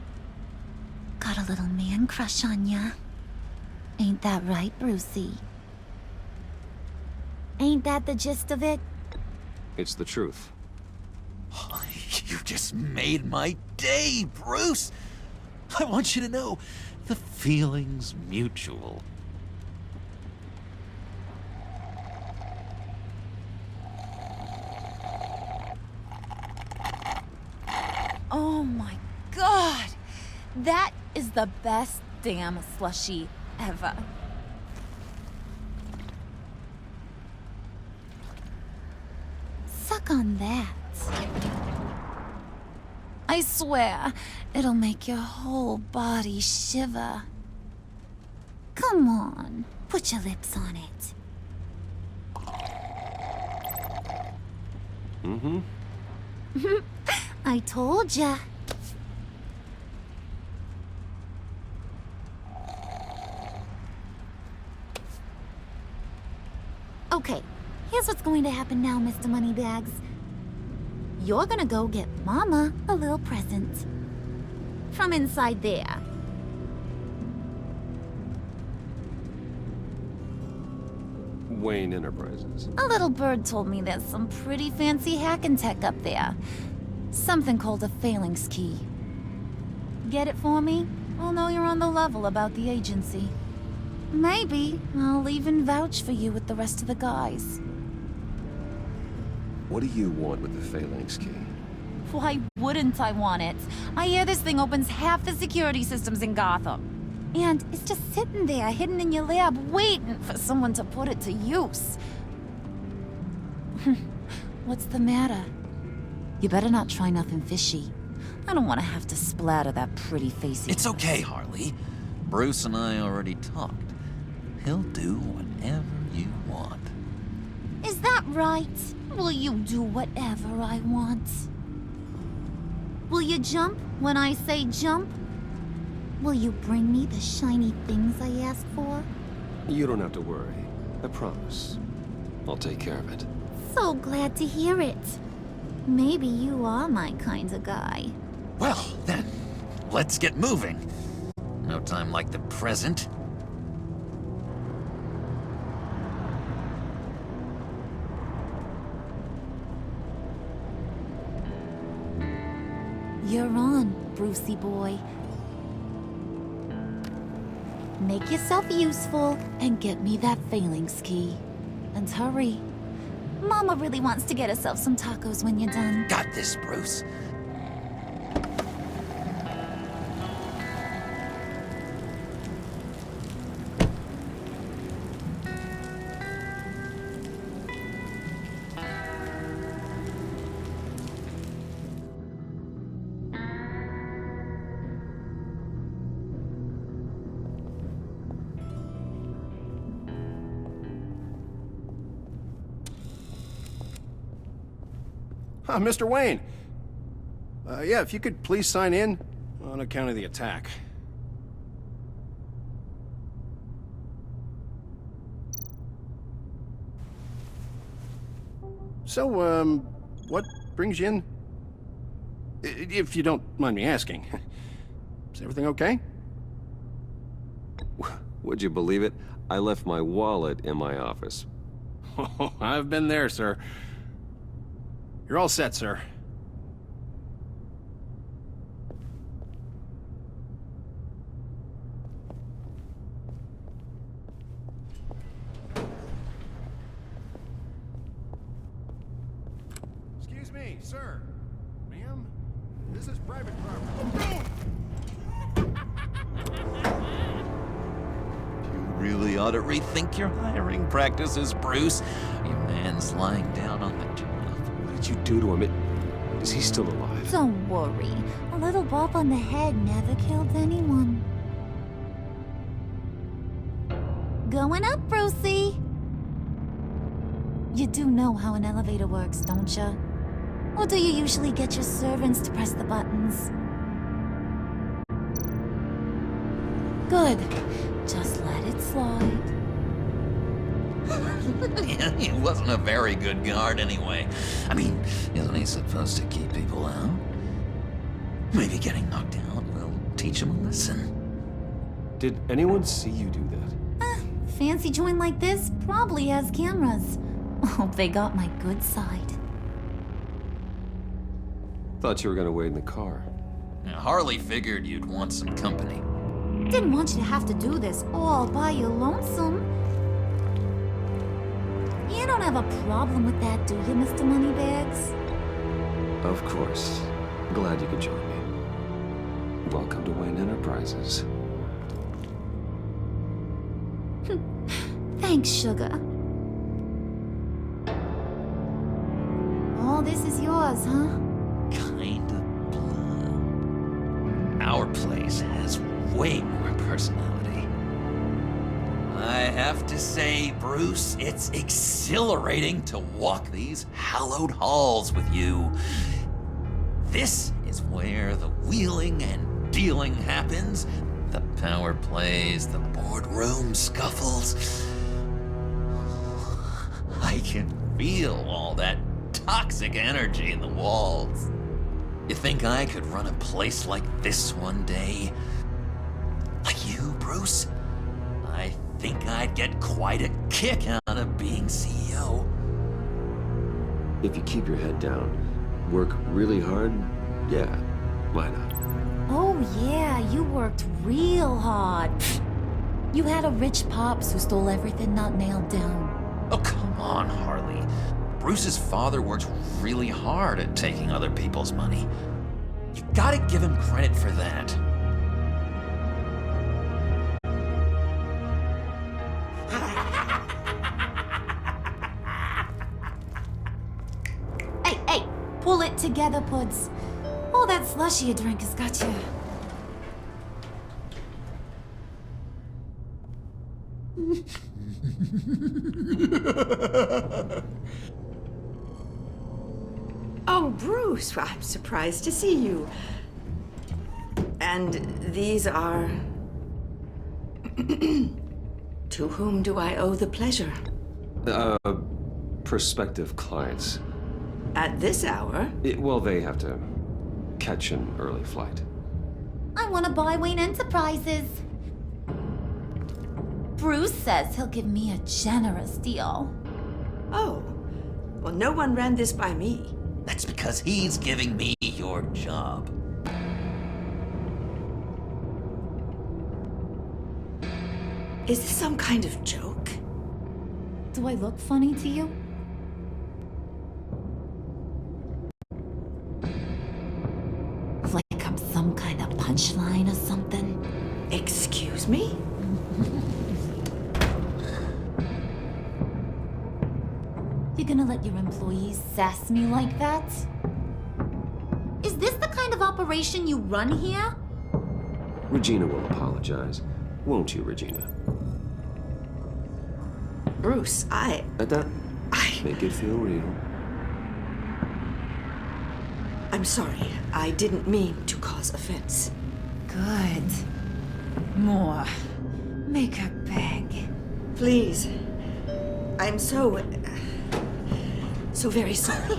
[SPEAKER 13] Got a little man crush on ya. Ain't that right, Brucey? Ain't that the gist of it?
[SPEAKER 1] It's the truth.
[SPEAKER 11] You just made my day, Bruce! I want you to know, the feeling's mutual.
[SPEAKER 13] Oh my god! That is the best damn slushie ever. Suck on that. I swear, it'll make your whole body shiver. Come on, put your lips on it.
[SPEAKER 1] Mm-hmm.
[SPEAKER 13] I told ya. Okay, here's what's going to happen now, Mr. Moneybags. You're gonna go get Mama a little present. From inside there.
[SPEAKER 1] Wayne Enterprises.
[SPEAKER 13] A little bird told me there's some pretty fancy hacking tech up there. Something called a phalanx key. Get it for me? I'll know you're on the level about the agency. Maybe I'll even vouch for you with the rest of the guys.
[SPEAKER 1] What do you want with the Phalanx key?
[SPEAKER 13] Why wouldn't I want it? I hear this thing opens half the security systems in Gotham. And it's just sitting there, hidden in your lab, waiting for someone to put it to use. What's the matter? You better not try nothing fishy. I don't want to have to splatter that pretty face.
[SPEAKER 11] It's okay, Harley. Bruce and I already talked. He'll do whatever you want.
[SPEAKER 13] Is that right? Will you do whatever I want? Will you jump when I say jump? Will you bring me the shiny things I ask for?
[SPEAKER 1] You don't have to worry. I promise. I'll take care of it.
[SPEAKER 13] So glad to hear it. Maybe you are my kind of guy.
[SPEAKER 11] Well, then, let's get moving. No time like the present.
[SPEAKER 13] You're on, Brucey boy. Make yourself useful and get me that phalanx key. And hurry. Mama really wants to get herself some tacos when you're done.
[SPEAKER 11] Got this, Bruce.
[SPEAKER 14] Mr. Wayne. Yeah, if you could please sign in on account of the attack. So, what brings you in? If you don't mind me asking. Is everything okay?
[SPEAKER 1] Would you believe it? I left my wallet in my office.
[SPEAKER 14] Oh, I've been there, sir. You're all set, sir. Excuse me, sir. Ma'am? This is private property.
[SPEAKER 11] You really ought to rethink your hiring practices, Bruce. Your man's lying down on the job.
[SPEAKER 1] What did you do to him? Is he still alive?
[SPEAKER 13] Don't worry. A little bump on the head never killed anyone. Going up, Brucey! You do know how an elevator works, don't you? Or do you usually get your servants to press the buttons? Good. Just let it slide.
[SPEAKER 11] He wasn't a very good guard anyway. I mean, isn't he supposed to keep people out? Maybe getting knocked out will teach him a lesson.
[SPEAKER 1] Did anyone see you do that?
[SPEAKER 13] Fancy joint like this probably has cameras. Hope they got my good side.
[SPEAKER 1] Thought you were gonna wait in the car.
[SPEAKER 11] Now, Harley figured you'd want some company.
[SPEAKER 13] Didn't want you to have to do this all by your lonesome. You don't have a problem with that, do you, Mr. Moneybags?
[SPEAKER 1] Of course. Glad you could join me. Welcome to Wayne Enterprises.
[SPEAKER 13] Thanks, sugar. All this is yours, huh?
[SPEAKER 11] Kind of blood. Our place has way more personality. I have to say, Bruce, it's exhilarating to walk these hallowed halls with you. This is where the wheeling and dealing happens, the power plays, the boardroom scuffles. I can feel all that toxic energy in the walls. You think I could run a place like this one day? Like you, Bruce? I think I'd get quite a kick out of being CEO.
[SPEAKER 1] If you keep your head down, work really hard, yeah, why not?
[SPEAKER 13] Oh yeah, you worked real hard. You had a rich pops who stole everything not nailed down.
[SPEAKER 11] Oh, come on, Harley. Bruce's father works really hard at taking other people's money. You gotta give him credit for that.
[SPEAKER 13] Hey, pull it together, Puds. All that slushy you drink has got you.
[SPEAKER 15] Oh, Bruce, well, I'm surprised to see you. And these are... To whom do I owe the pleasure?
[SPEAKER 1] Prospective clients.
[SPEAKER 15] At this hour?
[SPEAKER 1] Well, they have to catch an early flight.
[SPEAKER 13] I want to buy Wayne Enterprises. Bruce says he'll give me a generous deal.
[SPEAKER 15] Oh, well, no one ran this by me.
[SPEAKER 11] That's because he's giving me your job.
[SPEAKER 15] Is this some kind of joke?
[SPEAKER 13] Do I look funny to you? Like I'm some kind of punchline or something?
[SPEAKER 15] Excuse me?
[SPEAKER 13] You gonna let your employees sass me like that? Is this the kind of operation you run here?
[SPEAKER 1] Regina will apologize. Won't you, Regina?
[SPEAKER 15] Bruce,
[SPEAKER 1] That make it feel real.
[SPEAKER 15] I'm sorry. I didn't mean to cause offense.
[SPEAKER 13] Good. More. Make her beg.
[SPEAKER 15] Please. I'm so very sorry.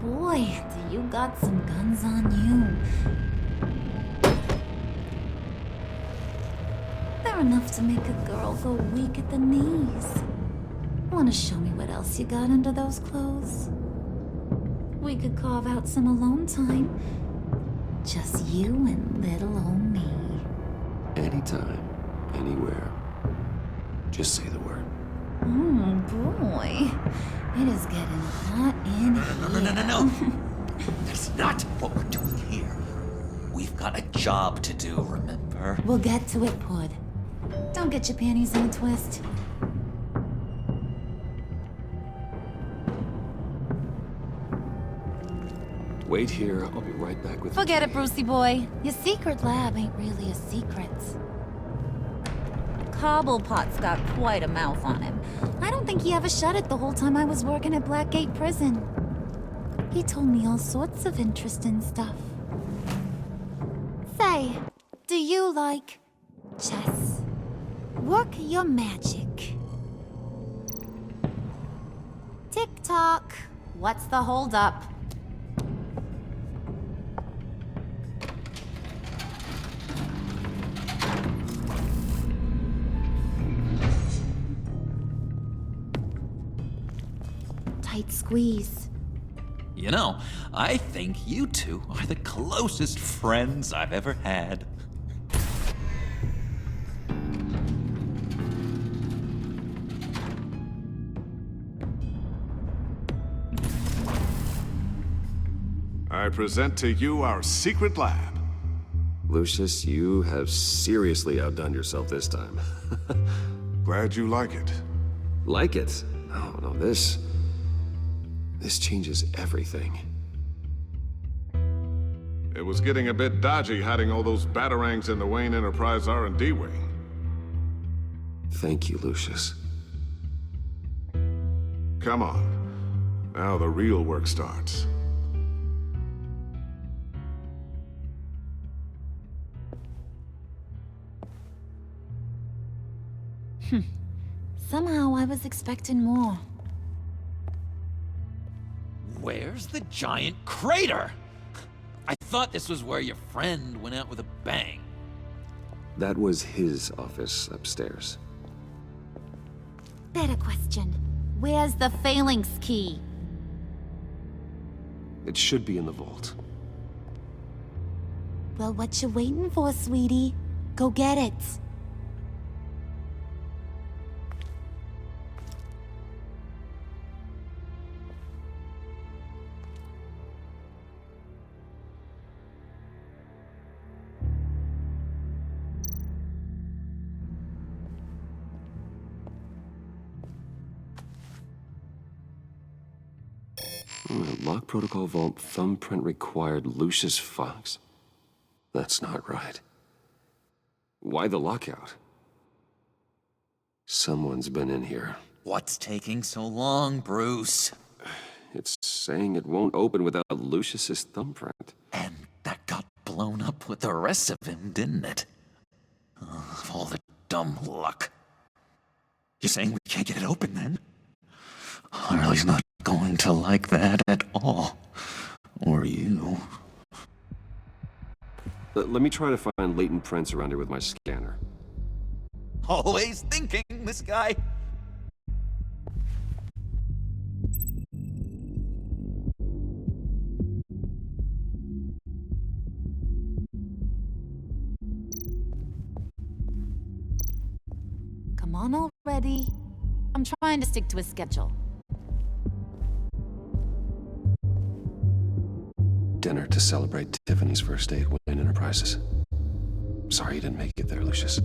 [SPEAKER 13] Boy, do you got some guns on you. They're enough to make a girl go weak at the knees. Wanna show me what else you got under those clothes? We could carve out some alone time. Just you and little old me.
[SPEAKER 1] Anytime, anywhere. Just say the word.
[SPEAKER 13] Oh boy. It is getting hot in here.
[SPEAKER 11] No. That's not what we're doing here. We've got a job to do, remember?
[SPEAKER 13] We'll get to it, Pud. Don't get your panties in a twist.
[SPEAKER 1] Wait here. I'll be right back with
[SPEAKER 13] Forget it, Brucey boy. Your secret lab ain't really a secret. Cobblepot's got quite a mouth on him. I don't think he ever shut it the whole time I was working at Blackgate Prison. He told me all sorts of interesting stuff. Say, do you like chess? Work your magic. Tick-tock. What's the holdup? Tight squeeze.
[SPEAKER 11] You know, I think you two are the closest friends I've ever had.
[SPEAKER 16] I present to you our secret lab.
[SPEAKER 1] Lucius, you have seriously outdone yourself this time.
[SPEAKER 16] Glad you like it.
[SPEAKER 1] Like it? No, this changes everything.
[SPEAKER 16] It was getting a bit dodgy hiding all those batarangs in the Wayne Enterprise R&D wing.
[SPEAKER 1] Thank you, Lucius.
[SPEAKER 16] Come on. Now the real work starts.
[SPEAKER 13] Somehow I was expecting more.
[SPEAKER 11] Where's the giant crater? I thought this was where your friend went out with a bang.
[SPEAKER 1] That was his office upstairs.
[SPEAKER 13] Better question. Where's the Phalanx key?
[SPEAKER 1] It should be in the vault.
[SPEAKER 13] Well, what you waiting for, sweetie? Go get it.
[SPEAKER 1] Lock protocol vault thumbprint required Lucius Fox. That's not right. Why the lockout? Someone's been in here.
[SPEAKER 11] What's taking so long, Bruce?
[SPEAKER 1] It's saying it won't open without Lucius's thumbprint.
[SPEAKER 11] And that got blown up with the rest of him, didn't it? All the dumb luck. You're saying we can't get it open, then? Harley's not going to like that at all. Or you.
[SPEAKER 1] Let me try to find latent prints around here with my scanner.
[SPEAKER 11] Always thinking, this guy.
[SPEAKER 13] Come on already. I'm trying to stick to a schedule.
[SPEAKER 1] Dinner to celebrate Tiffany's first date with Wayne Enterprises. Sorry you didn't make it there, Lucius.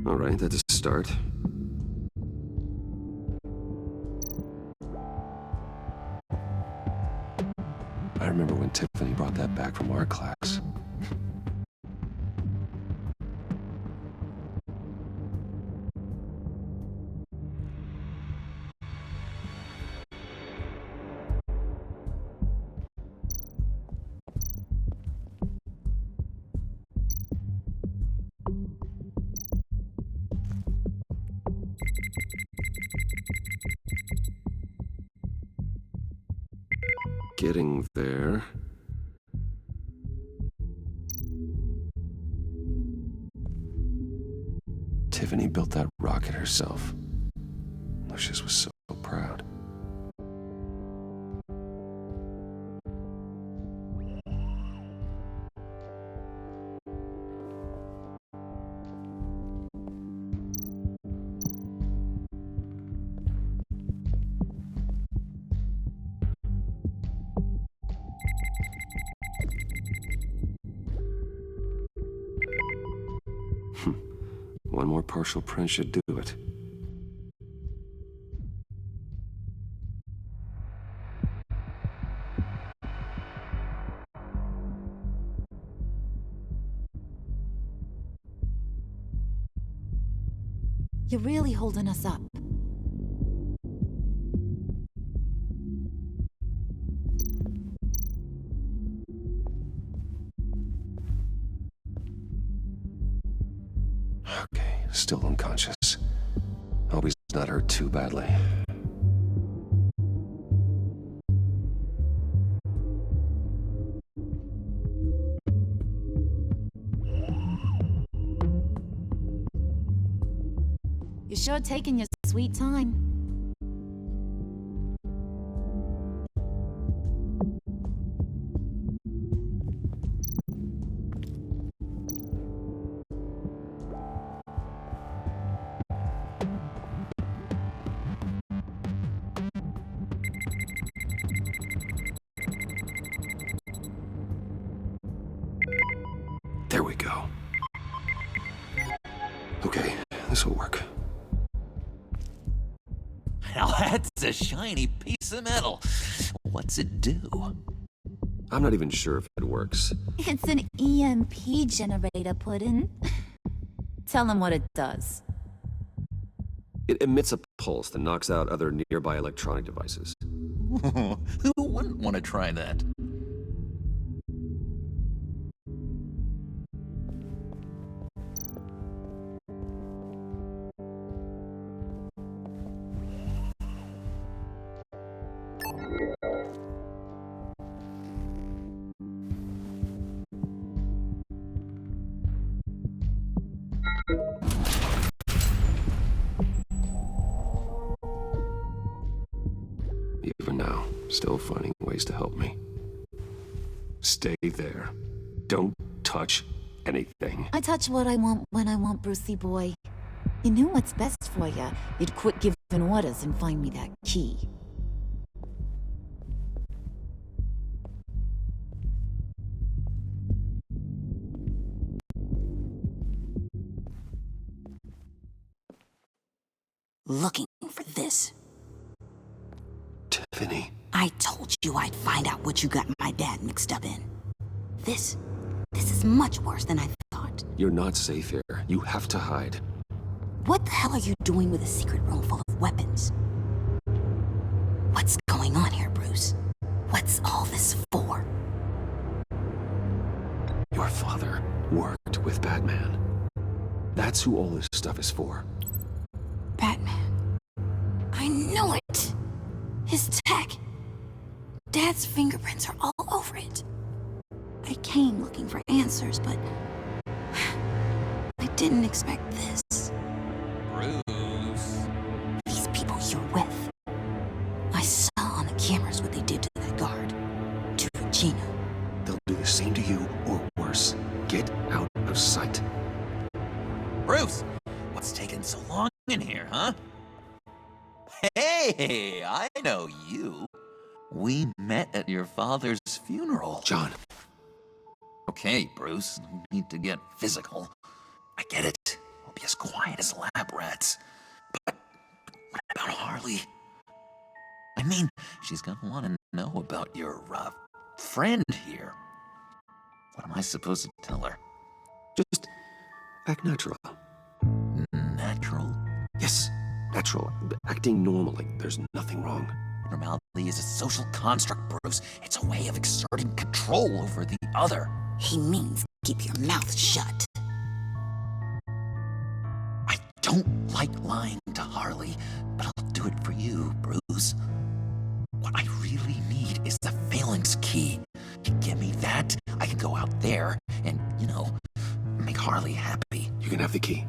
[SPEAKER 1] All right, that's a start. I remember when Tiffany brought that back from art class. Getting there. Tiffany built that rocket herself. Lucius was so proud. One more partial print should do it.
[SPEAKER 13] You're really holding us up.
[SPEAKER 1] Okay, still unconscious. Hope he's not hurt too badly.
[SPEAKER 13] You're sure taking your sweet time.
[SPEAKER 1] There we go. Okay, this will work.
[SPEAKER 11] Now that's a shiny piece of metal. What's it do?
[SPEAKER 1] I'm not even sure if it works.
[SPEAKER 13] It's an EMP generator, Puddin'. Tell him what it does.
[SPEAKER 1] It emits a pulse that knocks out other nearby electronic devices.
[SPEAKER 11] Who wouldn't want to try that?
[SPEAKER 1] even now, still finding ways to help me. Stay there. Don't touch anything.
[SPEAKER 13] I touch what I want when I want, Brucey boy. You knew what's best for you. You'd quit giving orders and find me that key.
[SPEAKER 17] Looking for this.
[SPEAKER 1] Tiffany.
[SPEAKER 17] I told you I'd find out what you got my dad mixed up in. This is much worse than I thought.
[SPEAKER 1] You're not safe here. You have to hide.
[SPEAKER 17] What the hell are you doing with a secret room full of weapons? What's going on here, Bruce? What's all this for?
[SPEAKER 1] Your father worked with Batman. That's who all this stuff is for.
[SPEAKER 17] Batman. I knew it! His tech. Dad's fingerprints are all over it. I came looking for answers, but I didn't expect this.
[SPEAKER 11] Bruce.
[SPEAKER 17] These people you're with. I saw on the cameras what they did to that guard. To Regina.
[SPEAKER 1] They'll do the same to you, or worse. Get out of sight.
[SPEAKER 11] Bruce, what's taking so long in here, huh? Hey, I know you. We met at your father's funeral.
[SPEAKER 1] John.
[SPEAKER 11] Okay, Bruce, no need to get physical. I get it. We'll be as quiet as lab rats. But what about Harley? I mean, she's gonna want to know about your, friend here. What am I supposed to tell her?
[SPEAKER 1] Just act natural.
[SPEAKER 11] Natural?
[SPEAKER 1] Yes, natural. Acting normally. There's nothing wrong.
[SPEAKER 11] Normality is a social construct, Bruce. It's a way of exerting control over the other.
[SPEAKER 17] He means keep your mouth shut.
[SPEAKER 11] I don't like lying to Harley, but I'll do it for you, Bruce. What I really need is the Phalanx key. You give me that, I can go out there and, make Harley happy.
[SPEAKER 1] You can have the key.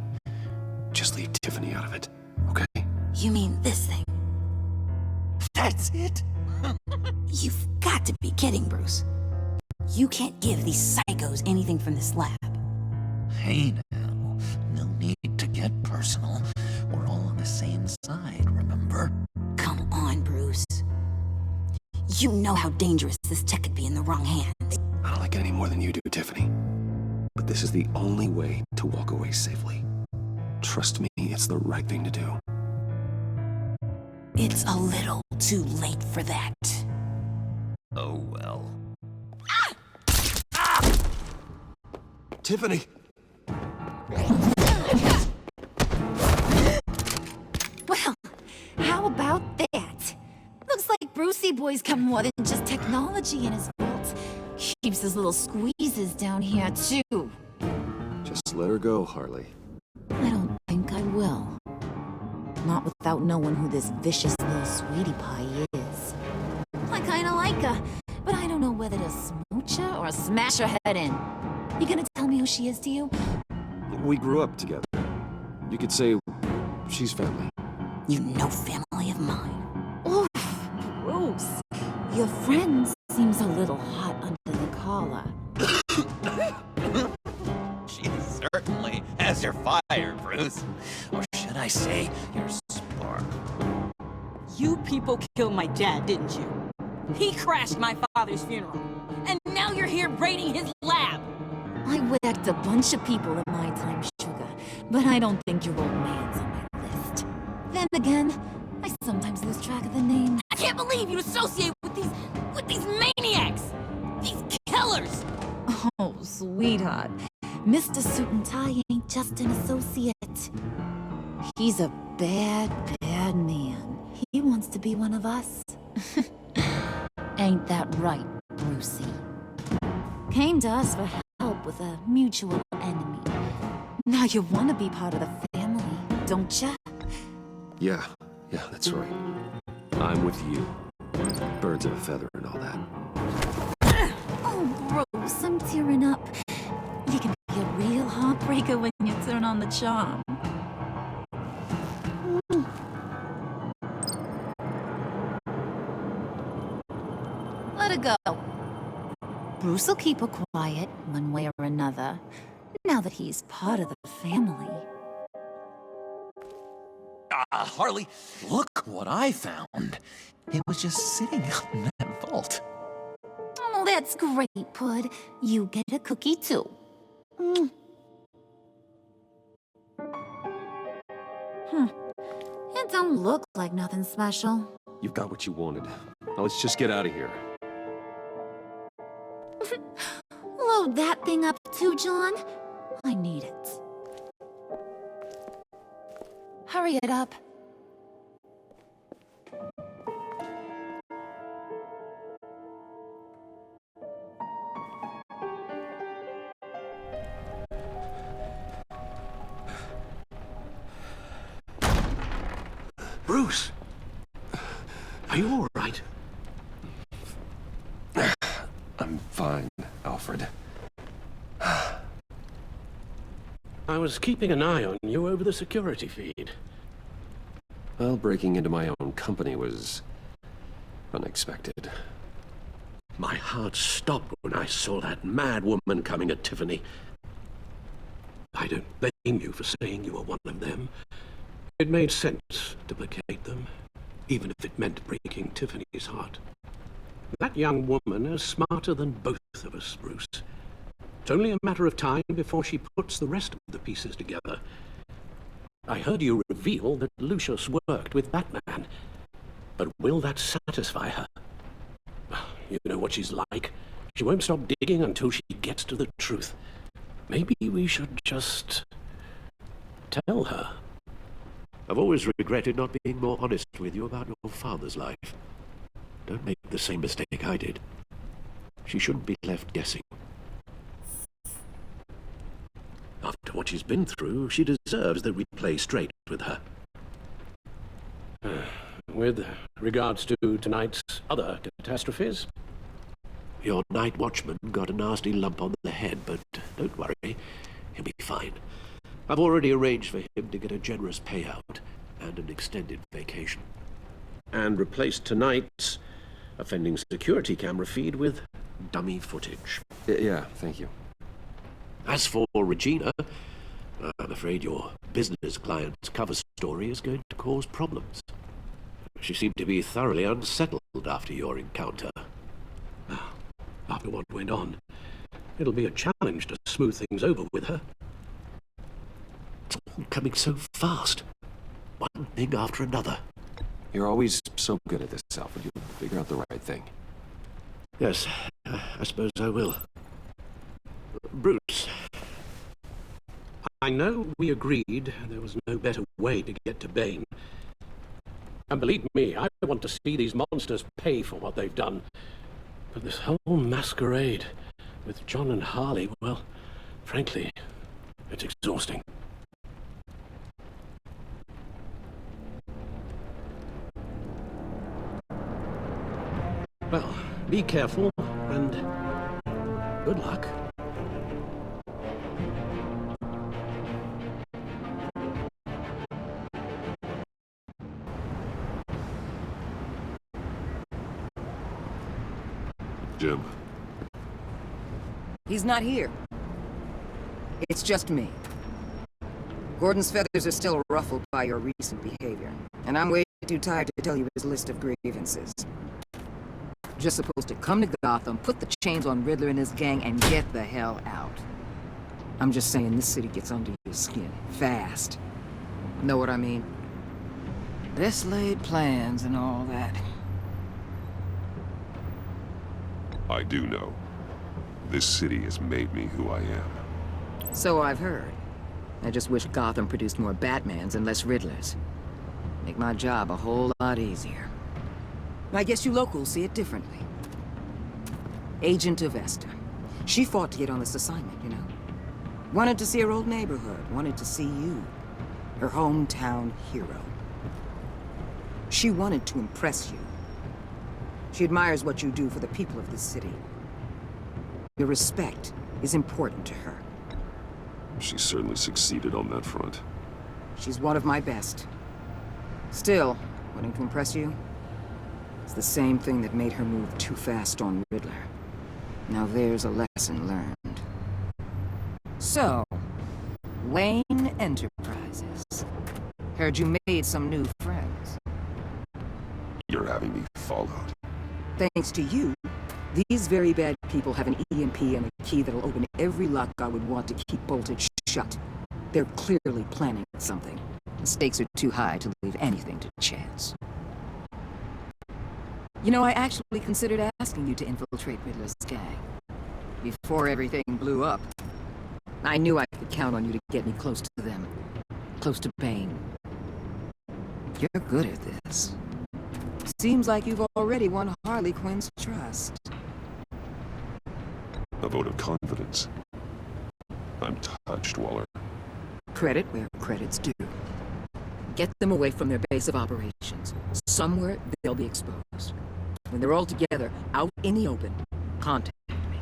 [SPEAKER 1] Just leave Tiffany out of it, okay?
[SPEAKER 17] You mean this thing?
[SPEAKER 11] That's it?
[SPEAKER 17] You've got to be kidding, Bruce. You can't give these psychos anything from this lab.
[SPEAKER 11] Hey now, no need to get personal. We're all on the same side, remember?
[SPEAKER 17] Come on, Bruce. You know how dangerous this tech could be in the wrong hands.
[SPEAKER 1] I don't like it any more than you do, Tiffany. But this is the only way to walk away safely. Trust me, it's the right thing to do.
[SPEAKER 17] It's a little too late for that.
[SPEAKER 11] Oh well.
[SPEAKER 1] Tiffany!
[SPEAKER 13] Well, how about that? Looks like Brucey boy's got more than just technology in his vault. Keeps his little squeezes down here, too.
[SPEAKER 1] Just let her go, Harley.
[SPEAKER 13] I don't think I will. Not without knowing who this vicious little sweetie pie is. I kinda like her, but I don't know whether to smooch her or smash her head in. You gonna tell me who she is to you?
[SPEAKER 1] We grew up together. You could say she's family.
[SPEAKER 17] You know family of mine.
[SPEAKER 13] Oof, Bruce. Your friend seems a little hot under the collar.
[SPEAKER 11] She certainly has your fire, Bruce. Or should I say, your spark.
[SPEAKER 6] You people killed my dad, didn't you? He crashed my father's funeral. And now you're here raiding his lab.
[SPEAKER 13] I whacked a bunch of people in my time, Sugar, but I don't think your old man's on my list. Then again, I sometimes lose track of the name.
[SPEAKER 6] I can't believe you associate with these maniacs! These killers!
[SPEAKER 13] Oh, sweetheart. Mr. Suit and Tie ain't just an associate. He's a bad, bad man. He wants to be one of us. Ain't that right, Brucey? Came to us for help with a mutual enemy. Now you want to be part of the family, don't ya?
[SPEAKER 1] Yeah, that's right. I'm with you. Birds of a feather and all that.
[SPEAKER 13] Oh, Bruce, I'm tearing up. You can be a real heartbreaker when you turn on the charm. Let it go. Bruce will keep her quiet, one way or another, now that he's part of the family.
[SPEAKER 11] Harley, look what I found. It was just sitting out in that vault.
[SPEAKER 13] Oh, that's great, Pud. You get a cookie, too. Mm. It don't look like nothing special.
[SPEAKER 1] You've got what you wanted. Now let's just get out of here.
[SPEAKER 13] Load that thing up too, John. I need it. Hurry it up.
[SPEAKER 10] Bruce! Are you all right?
[SPEAKER 1] I'm fine, Alfred.
[SPEAKER 10] I was keeping an eye on you over the security feed.
[SPEAKER 1] Well, breaking into my own company was unexpected.
[SPEAKER 10] My heart stopped when I saw that mad woman coming at Tiffany. I don't blame you for saying you were one of them. It made sense to placate them, even if it meant breaking Tiffany's heart. That young woman is smarter than both of us, Bruce. It's only a matter of time before she puts the rest of the pieces together. I heard you reveal that Lucius worked with Batman. But will that satisfy her? You know what she's like. She won't stop digging until she gets to the truth. Maybe we should just tell her.
[SPEAKER 18] I've always regretted not being more honest with you about your father's life. Don't make the same mistake I did. She shouldn't be left guessing.
[SPEAKER 10] After what she's been through, she deserves that we play straight with her. With regards to tonight's other catastrophes?
[SPEAKER 18] Your night watchman got a nasty lump on the head, but don't worry, he'll be fine. I've already arranged for him to get a generous payout and an extended vacation.
[SPEAKER 10] And replaced tonight's offending security camera feed with dummy footage.
[SPEAKER 1] Yeah, thank you.
[SPEAKER 18] As for Regina, I'm afraid your business client's cover story is going to cause problems. She seemed to be thoroughly unsettled after your encounter.
[SPEAKER 10] After what went on, it'll be a challenge to smooth things over with her.
[SPEAKER 18] It's all coming so fast. One thing after another.
[SPEAKER 1] You're always so good at this, Alfred. You'll figure out the right thing.
[SPEAKER 18] Yes, I suppose I will. Bruce.
[SPEAKER 10] I know we agreed there was no better way to get to Bane. And believe me, I want to see these monsters pay for what they've done. But this whole masquerade with John and Harley, well, frankly, it's exhausting. Well, be careful, and good luck.
[SPEAKER 3] Jim.
[SPEAKER 2] He's not here. It's just me. Gordon's feathers are still ruffled by your recent behavior, and I'm way too tired to tell you his list of grievances. Just supposed to come to Gotham, put the chains on Riddler and his gang, and get the hell out. I'm just saying this city gets under your skin, fast. Know what I mean? Best laid plans and all that.
[SPEAKER 3] I do know. This city has made me who I am.
[SPEAKER 2] So I've heard. I just wish Gotham produced more Batmans and less Riddlers. Make my job a whole lot easier. I guess you locals see it differently. Agent Avesta. She fought to get on this assignment, you know. Wanted to see her old neighborhood. Wanted to see you. Her hometown hero. She wanted to impress you. She admires what you do for the people of this city. Your respect is important to her.
[SPEAKER 3] She certainly succeeded on that front.
[SPEAKER 2] She's one of my best. Still, wanting to impress you? It's the same thing that made her move too fast on Riddler. Now there's a lesson learned. So, Wayne Enterprises. Heard you made some new friends.
[SPEAKER 3] You're having me followed.
[SPEAKER 2] Thanks to you, these very bad people have an EMP and a key that'll open every lock I would want to keep bolted shut. They're clearly planning something. The stakes are too high to leave anything to chance. You know, I actually considered asking you to infiltrate Riddler's gang. Before everything blew up. I knew I could count on you to get me close to them. Close to Bane. You're good at this. Seems like you've already won Harley Quinn's trust.
[SPEAKER 3] A vote of confidence. I'm touched, Waller.
[SPEAKER 2] Credit where credit's due. Get them away from their base of operations. Somewhere they'll be exposed. When they're all together, out in the open, contact me.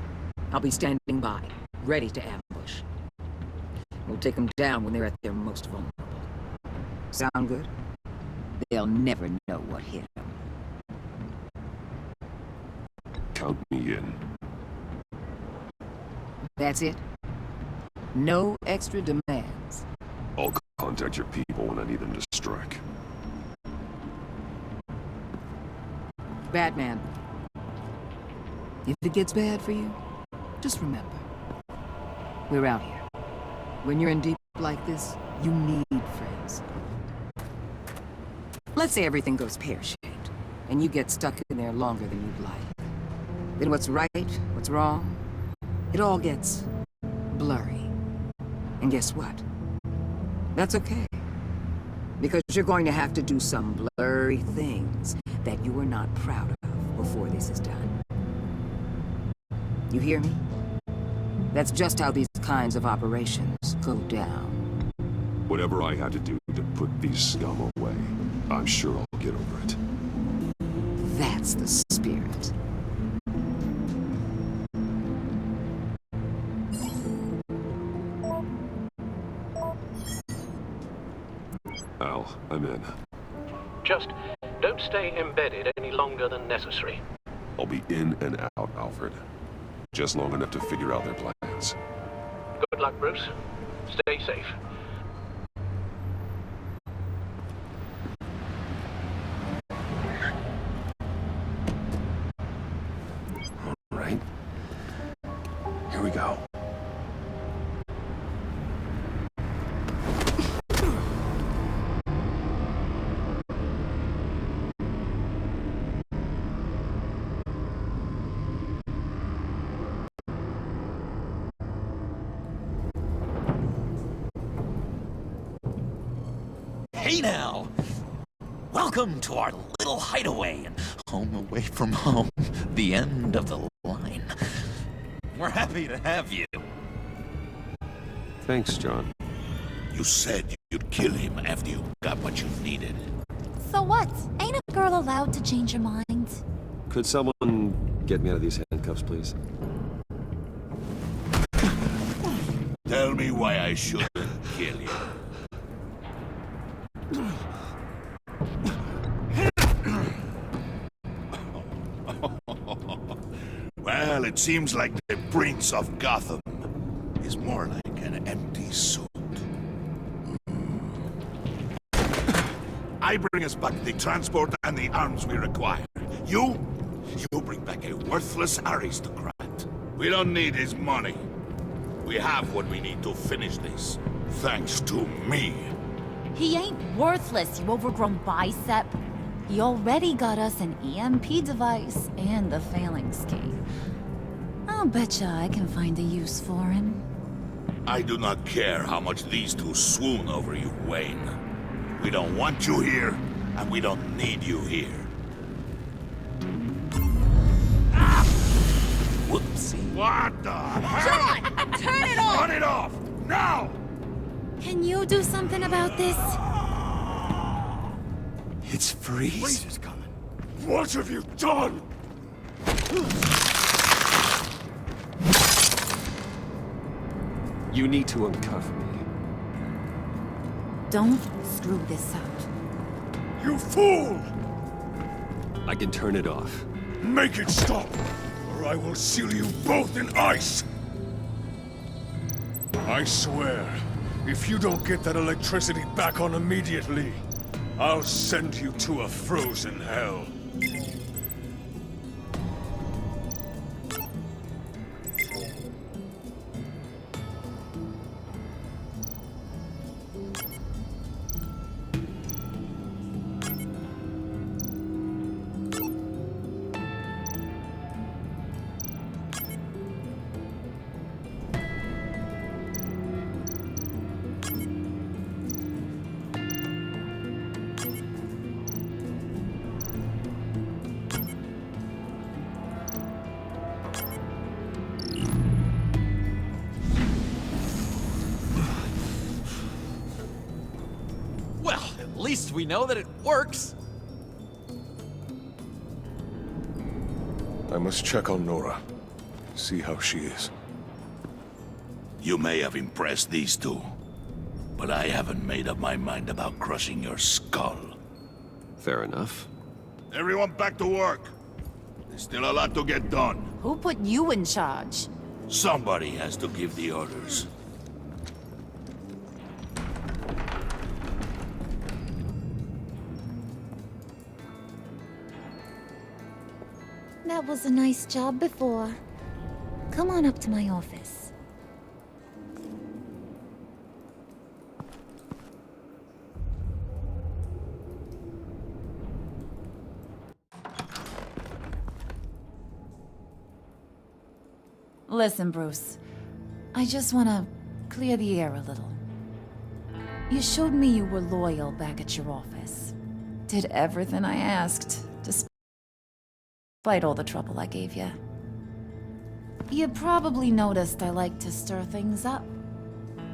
[SPEAKER 2] I'll be standing by, ready to ambush. We'll take them down when they're at their most vulnerable. Sound good? They'll never know what hit them.
[SPEAKER 3] Count me in.
[SPEAKER 2] That's it? No extra demands?
[SPEAKER 3] I'll contact your people when I need them to strike.
[SPEAKER 2] Batman. If it gets bad for you, just remember. We're out here. When you're in deep like this, you need friends. Let's say everything goes pear-shaped, and you get stuck in there longer than you'd like. Then what's right, what's wrong, it all gets blurry. And guess what? That's okay. Because you're going to have to do some blurry things that you are not proud of before this is done. You hear me? That's just how these kinds of operations go down.
[SPEAKER 3] Whatever I had to do to put these scum away, I'm sure I'll get over it.
[SPEAKER 2] That's the spirit.
[SPEAKER 3] Al, I'm in.
[SPEAKER 10] Just don't stay embedded any longer than necessary.
[SPEAKER 3] I'll be in and out, Alfred. Just long enough to figure out their plans.
[SPEAKER 10] Good luck, Bruce. Stay safe.
[SPEAKER 3] All right. Here we go.
[SPEAKER 11] Hey now! Welcome to our little hideaway and home away from home, the end of the line. We're happy to have you.
[SPEAKER 3] Thanks, John.
[SPEAKER 8] You said you'd kill him after you got what you needed.
[SPEAKER 13] So what? Ain't a girl allowed to change her mind?
[SPEAKER 1] Could someone get me out of these handcuffs, please?
[SPEAKER 8] Tell me why I shouldn't kill you. Well, it seems like the Prince of Gotham is more like an empty suit. I bring us back the transport and the arms we require. You bring back a worthless aristocrat. We don't need his money. We have what we need to finish this, thanks to me.
[SPEAKER 13] He ain't worthless, you overgrown bicep. He already got us an EMP device and the phalanx key. I'll betcha I can find a use for him.
[SPEAKER 8] I do not care how much these two swoon over you, Wayne. We don't want you here, and we don't need you here. Ah! Whoopsie. What the hell?
[SPEAKER 6] John! Turn it off!
[SPEAKER 8] Turn it off! Now!
[SPEAKER 13] Can you do something about this?
[SPEAKER 1] It's Freeze.
[SPEAKER 8] Freeze is coming. What have you done?
[SPEAKER 1] You need to uncuff me.
[SPEAKER 13] Don't screw this up.
[SPEAKER 8] You fool!
[SPEAKER 1] I can turn it off.
[SPEAKER 8] Make it stop, or I will seal you both in ice! I swear, if you don't get that electricity back on immediately, I'll send you to a frozen hell.
[SPEAKER 19] At least we know that it works.
[SPEAKER 8] I must check on Nora. See how she is.
[SPEAKER 20] You may have impressed these two, but I haven't made up my mind about crushing your skull.
[SPEAKER 1] Fair enough.
[SPEAKER 8] Everyone back to work. There's still a lot to get done.
[SPEAKER 6] Who put you in charge?
[SPEAKER 20] Somebody has to give the orders.
[SPEAKER 13] That was a nice job before. Come on up to my office.
[SPEAKER 6] Listen, Bruce. I just want to clear the air a little. You showed me you were loyal back at your office. Did everything I asked, despite all the trouble I gave you. You probably noticed I like to stir things up.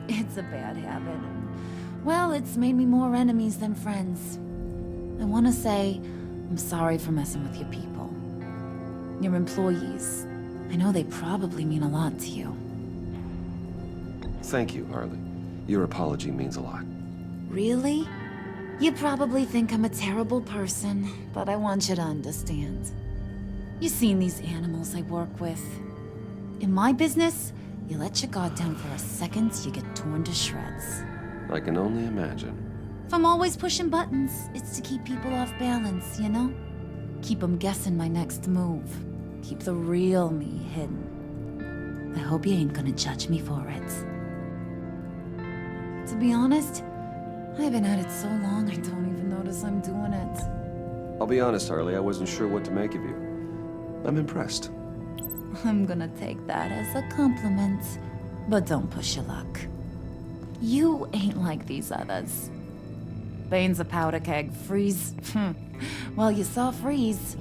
[SPEAKER 6] It's a bad habit. Well, it's made me more enemies than friends. I want to say I'm sorry for messing with your people. Your employees. I know they probably mean a lot to you.
[SPEAKER 1] Thank you, Harley. Your apology means a lot.
[SPEAKER 6] Really? You probably think I'm a terrible person, but I want you to understand. You've seen these animals I work with. In my business, you let your guard down for a second, you get torn to shreds.
[SPEAKER 1] I can only imagine.
[SPEAKER 6] If I'm always pushing buttons, it's to keep people off balance, you know? Keep them guessing my next move. Keep the real me hidden. I hope you ain't gonna judge me for it. To be honest, I've been at it so long I don't even notice I'm doing it.
[SPEAKER 1] I'll be honest, Harley, I wasn't sure what to make of you. I'm impressed.
[SPEAKER 6] I'm gonna take that as a compliment, but don't push your luck. You ain't like these others. Bane's a powder keg, Freeze. Well, you saw Freeze.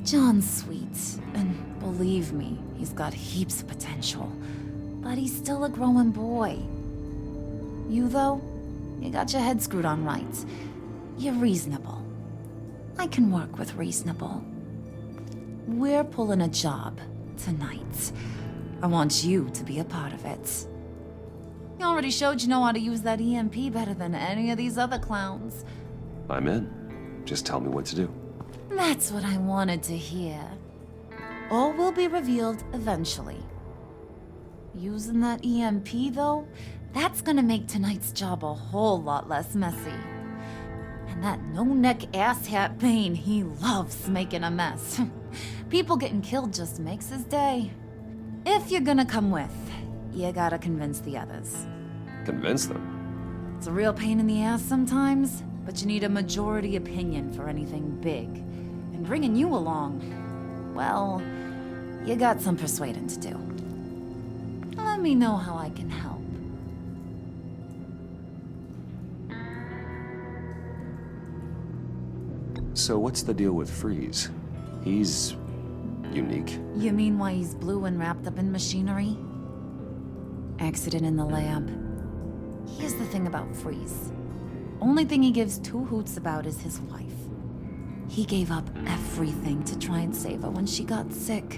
[SPEAKER 6] John's sweet, and believe me, he's got heaps of potential. But he's still a growing boy. You, though, you got your head screwed on right. You're reasonable. I can work with reasonable. We're pulling a job tonight. I want you to be a part of it. You already showed you know how to use that EMP better than any of these other clowns.
[SPEAKER 1] I'm in. Just tell me what to do.
[SPEAKER 6] That's what I wanted to hear. All will be revealed eventually. Using that EMP, though, that's gonna make tonight's job a whole lot less messy. And that no-neck asshat Bane, he loves making a mess. People getting killed just makes his day. If you're gonna come with, you gotta convince the others.
[SPEAKER 1] Convince them?
[SPEAKER 6] It's a real pain in the ass sometimes, but you need a majority opinion for anything big. And bringing you along, well, you got some persuading to do. Let me know how I can help.
[SPEAKER 1] So what's the deal with Freeze? He's unique.
[SPEAKER 6] You mean why he's blue and wrapped up in machinery? Accident in the lab. Here's the thing about Freeze. Only thing he gives two hoots about is his wife. He gave up everything to try and save her when she got sick.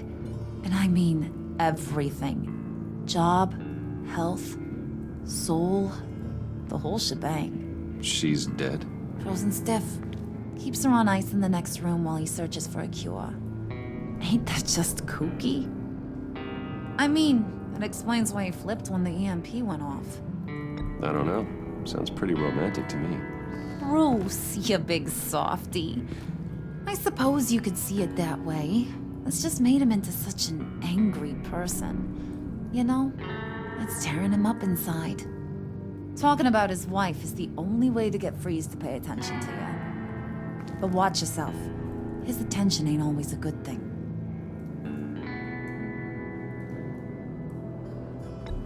[SPEAKER 6] And I mean everything. Job, health, soul, the whole shebang.
[SPEAKER 1] She's dead?
[SPEAKER 6] Frozen stiff. Keeps her on ice in the next room while he searches for a cure. Ain't that just kooky? I mean, that explains why he flipped when the EMP went off.
[SPEAKER 1] I don't know. Sounds pretty romantic to me.
[SPEAKER 6] Bruce, you big softy. I suppose you could see it that way. It's just made him into such an angry person. You know, it's tearing him up inside. Talking about his wife is the only way to get Freeze to pay attention to you. But watch yourself. His attention ain't always a good thing.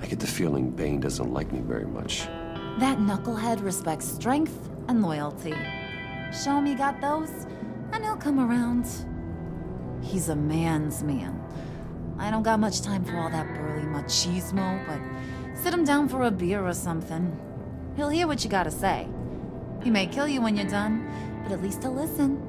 [SPEAKER 1] I get the feeling Bane doesn't like me very much.
[SPEAKER 6] That knucklehead respects strength and loyalty. Show him you got those, and he'll come around. He's a man's man. I don't got much time for all that burly machismo, but sit him down for a beer or something. He'll hear what you gotta say. He may kill you when you're done, but at least he'll listen.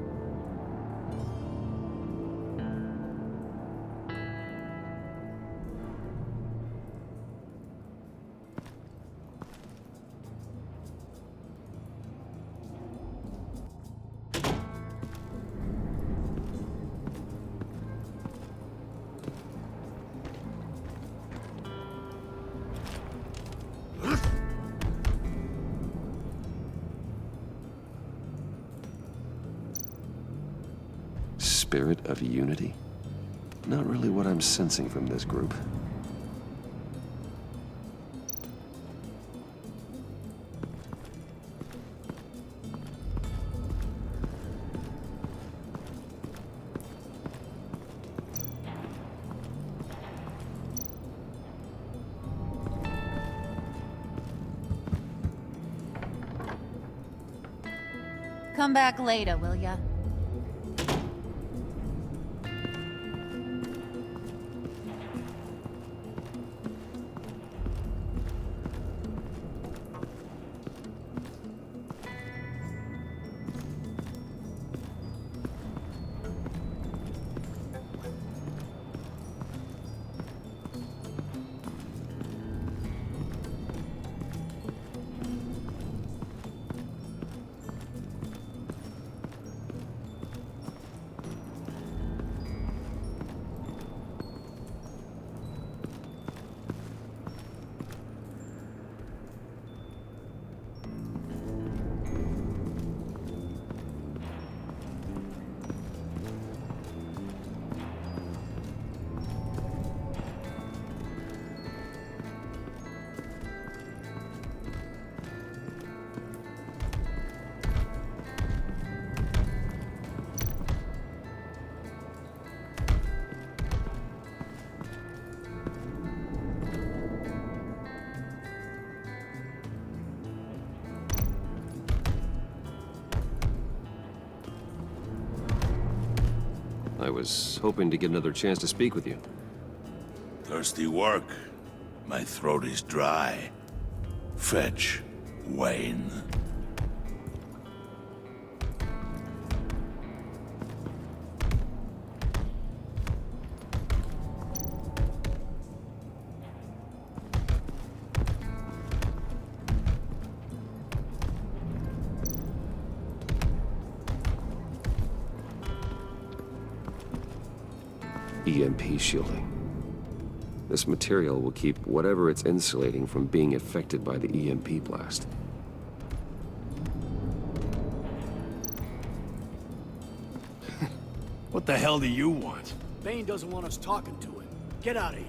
[SPEAKER 1] Spirit of unity? Not really what I'm sensing from this group.
[SPEAKER 6] Come back later, will ya?
[SPEAKER 1] I was hoping to get another chance to speak with you.
[SPEAKER 20] Thirsty work. My throat is dry. Fetch, Wayne.
[SPEAKER 1] EMP shielding. This material will keep whatever it's insulating from being affected by the EMP blast.
[SPEAKER 14] What the hell do you want? Bane doesn't want us talking to him. Get out of here.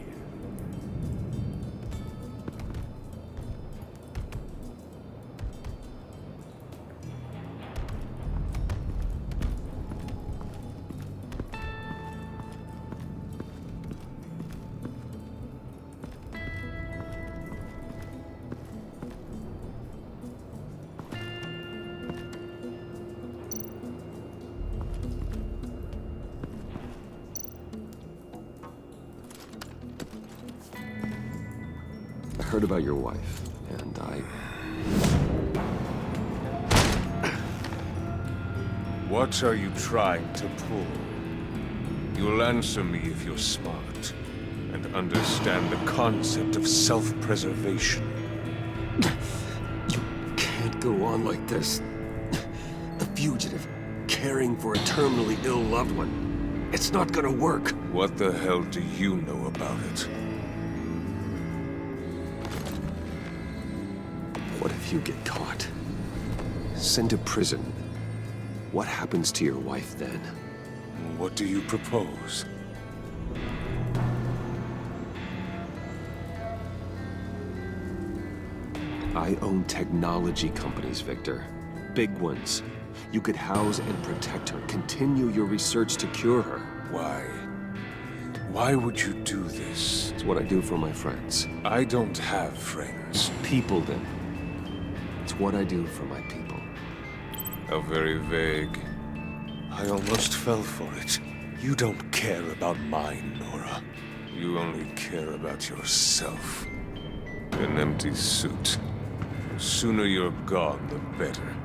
[SPEAKER 1] I heard about your wife, and
[SPEAKER 21] What are you trying to pull? You'll answer me if you're smart, and understand the concept of self-preservation.
[SPEAKER 1] You can't go on like this. A fugitive, caring for a terminally ill loved one. It's not gonna work.
[SPEAKER 21] What the hell do you know about it?
[SPEAKER 1] What if you get caught? Sent to prison. What happens to your wife then?
[SPEAKER 21] What do you propose?
[SPEAKER 1] I own technology companies, Victor. Big ones. You could house and protect her, continue your research to cure her.
[SPEAKER 21] Why? Why would you do this?
[SPEAKER 1] It's what I do for my friends.
[SPEAKER 21] I don't have friends.
[SPEAKER 1] People, then. It's what I do for my people.
[SPEAKER 21] How very vague. I almost fell for it. You don't care about mine, Nora. You only care about yourself. An empty suit. The sooner you're gone, the better.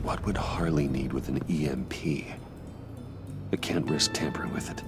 [SPEAKER 1] What would Harley need with an EMP? I can't risk tampering with it.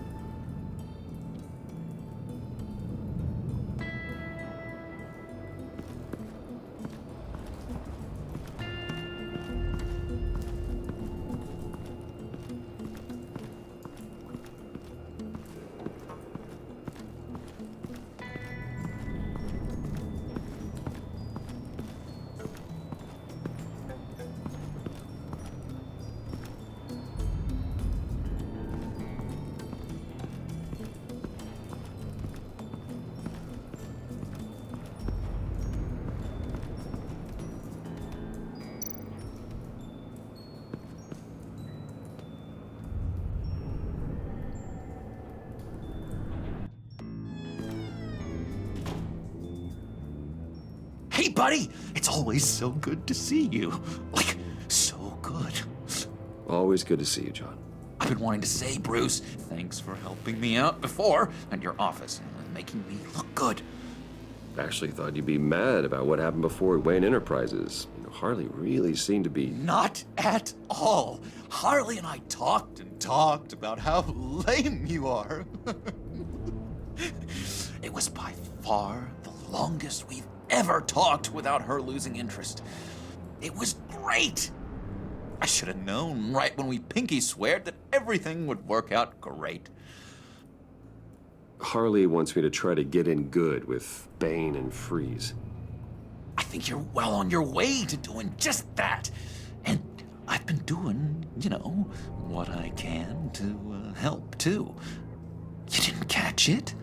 [SPEAKER 11] Hey, buddy! It's always so good to see you. Like, so good.
[SPEAKER 1] Always good to see you, John.
[SPEAKER 11] I've been wanting to say, Bruce, thanks for helping me out before at your office and making me look good.
[SPEAKER 1] Actually thought you'd be mad about what happened before at Wayne Enterprises. You know, Harley really seemed to be...
[SPEAKER 11] Not at all. Harley and I talked and talked about how lame you are. It was by far the longest we've ever talked without her losing interest. It was great. I should have known right when we pinky sweared that everything would work out great.
[SPEAKER 1] Harley wants me to try to get in good with Bane and Freeze.
[SPEAKER 11] I think you're well on your way to doing just that. And I've been doing, you know, what I can to help, too. You didn't catch it?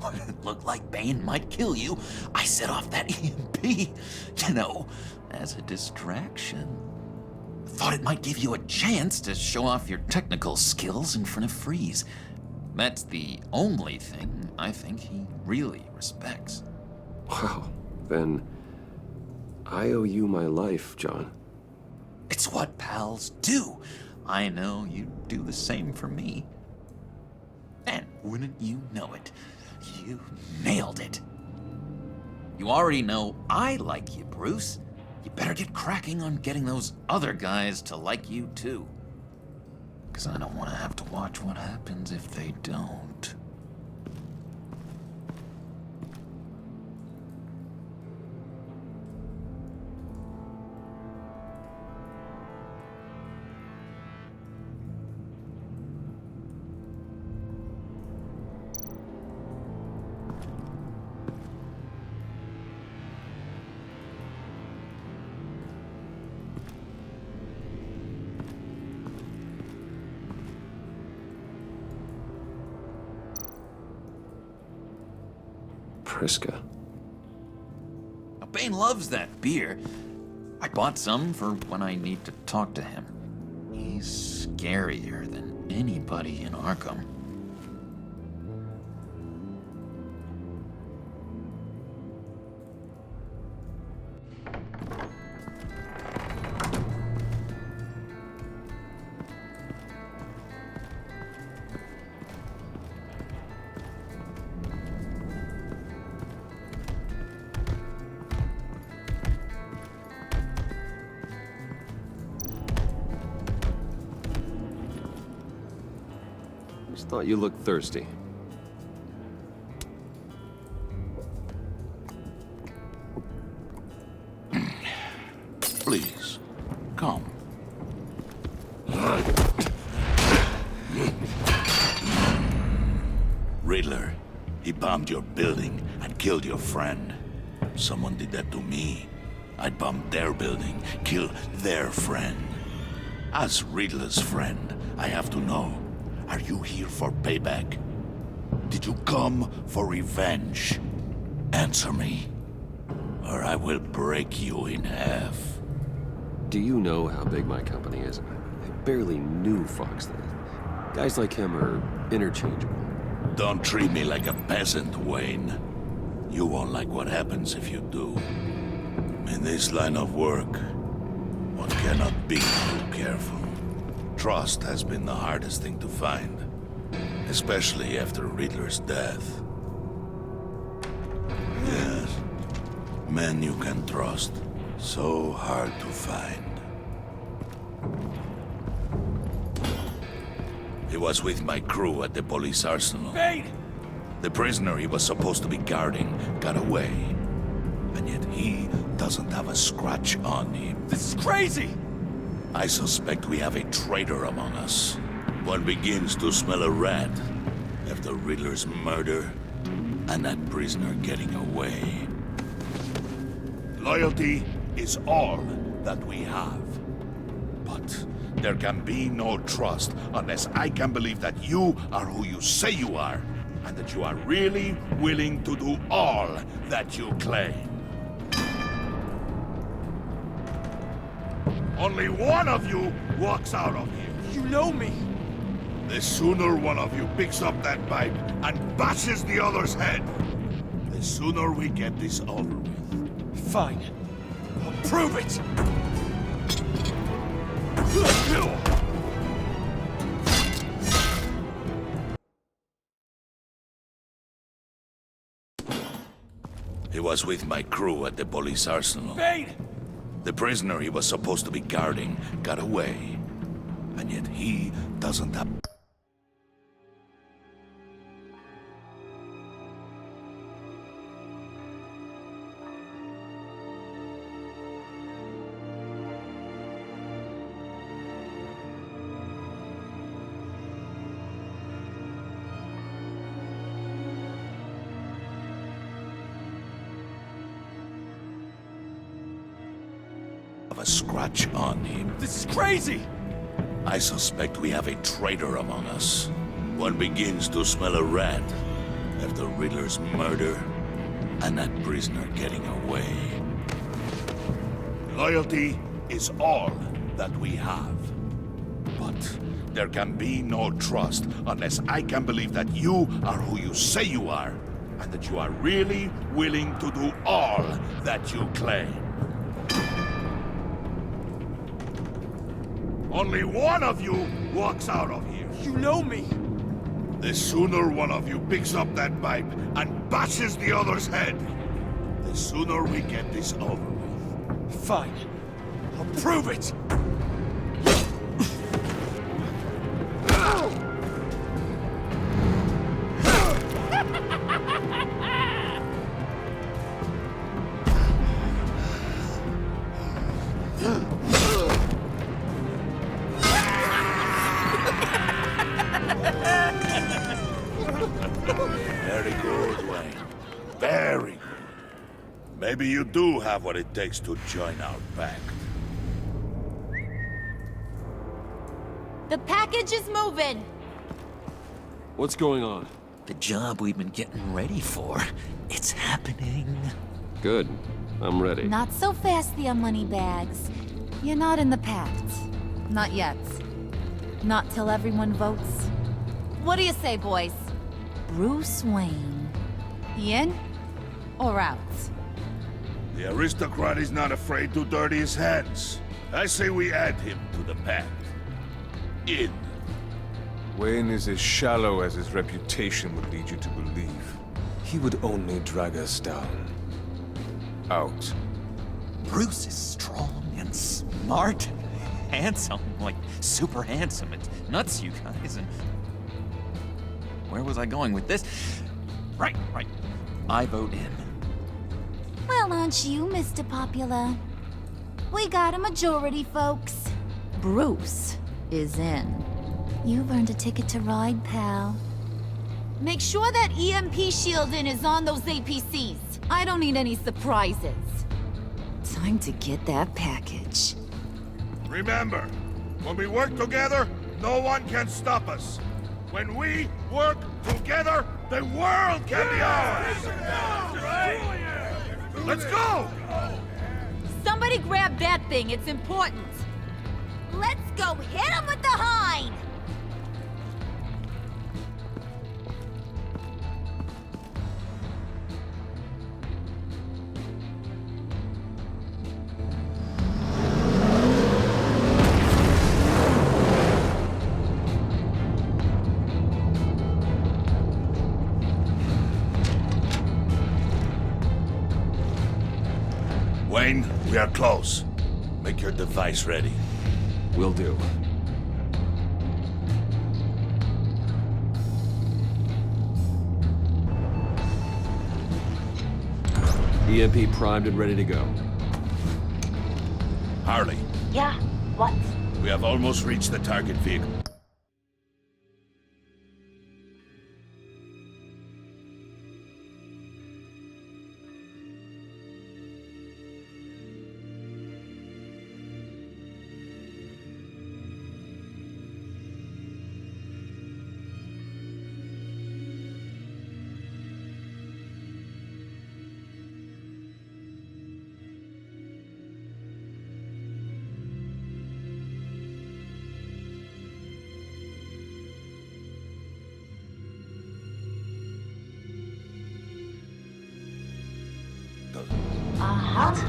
[SPEAKER 11] When it looked like Bane might kill you, I set off that EMP, you know, as a distraction. Thought it might give you a chance to show off your technical skills in front of Freeze. That's the only thing I think he really respects.
[SPEAKER 1] Wow, then I owe you my life, John.
[SPEAKER 11] It's what pals do. I know you'd do the same for me. And wouldn't you know it, you nailed it. You already know I like you, Bruce. You better get cracking on getting those other guys to like you, too. 'Cause I don't want to have to watch what happens if they don't.
[SPEAKER 1] Priska.
[SPEAKER 11] Now, Bane loves that beer. I bought some for when I need to talk to him. He's scarier than anybody in Arkham.
[SPEAKER 1] Thought you looked thirsty.
[SPEAKER 20] Please, come. Riddler, he bombed your building and killed your friend. Someone did that to me. I'd bomb their building, kill their friend. As Riddler's friend, I have to know, are you here for payback? Did you come for revenge? Answer me, or I will break you in half.
[SPEAKER 1] Do you know how big my company is? I barely knew Fox then. Guys like him are interchangeable.
[SPEAKER 20] Don't treat me like a peasant, Wayne. You won't like what happens if you do. In this line of work, one cannot be too careful. Trust has been the hardest thing to find, especially after Riddler's death. Yes, men you can trust, so hard to find. He was with my crew at the police arsenal.
[SPEAKER 19] Bane!
[SPEAKER 20] The prisoner he was supposed to be guarding got away. And yet he doesn't have a scratch on him.
[SPEAKER 19] This is crazy!
[SPEAKER 20] I suspect we have a traitor among us. One begins to smell a rat after Riddler's murder and that prisoner getting away. Loyalty is all that we have. But there can be no trust unless I can believe that you are who you say you are, and that you are really willing to do all that you claim. Only one of you walks out of here.
[SPEAKER 19] You know me.
[SPEAKER 20] The sooner one of you picks up that pipe and bashes the other's head, the sooner we get this over with.
[SPEAKER 19] Fine. I'll prove it! He was with my crew at the police arsenal. Bane!
[SPEAKER 20] The prisoner he was supposed to be guarding got away. And yet he doesn't have... a scratch on him.
[SPEAKER 19] This is crazy!
[SPEAKER 20] I suspect we have a traitor among us. One begins to smell a rat after Riddler's murder and that prisoner getting away. Loyalty is all that we have. But there can be no trust unless I can believe that you are who you say you are, and that you are really willing to do all that you claim. Only one of you walks out of here.
[SPEAKER 19] You know me.
[SPEAKER 20] The sooner one of you picks up that pipe and bashes the other's head, the sooner we get this over with.
[SPEAKER 19] Fine. I'll prove it!
[SPEAKER 20] Very good, Wayne. Very good. Maybe you do have what it takes to join our pact.
[SPEAKER 17] The package is moving.
[SPEAKER 1] What's going on?
[SPEAKER 11] The job we've been getting ready for. It's happening.
[SPEAKER 1] Good. I'm ready.
[SPEAKER 13] Not so fast, the Moneybags. You're not in the pact. Not yet. Not till everyone votes. What do you say, boys? Bruce Wayne. In or out?
[SPEAKER 20] The aristocrat is not afraid to dirty his hands. I say we add him to the pact. In.
[SPEAKER 21] Wayne is as shallow as his reputation would lead you to believe. He would only drag us down. Out.
[SPEAKER 11] Bruce is strong and smart and handsome. Like, super handsome. It's nuts, you guys. And where was I going with this? Right. I vote in.
[SPEAKER 13] Well, aren't you, Mr. Popular? We got a majority, folks. Bruce is in. You've earned a ticket to ride, pal. Make sure that EMP shielding is on those APCs. I don't need any surprises. Time to get that package.
[SPEAKER 8] Remember, when we work together, no one can stop us. When we work together, the world can be ours! Let's go!
[SPEAKER 13] Somebody grab that thing, it's important. Let's go hit him with the hind!
[SPEAKER 20] Wayne, we are close. Make your device ready.
[SPEAKER 1] Will do. EMP primed and ready to go.
[SPEAKER 20] Harley.
[SPEAKER 9] Yeah, what?
[SPEAKER 20] We have almost reached the target vehicle.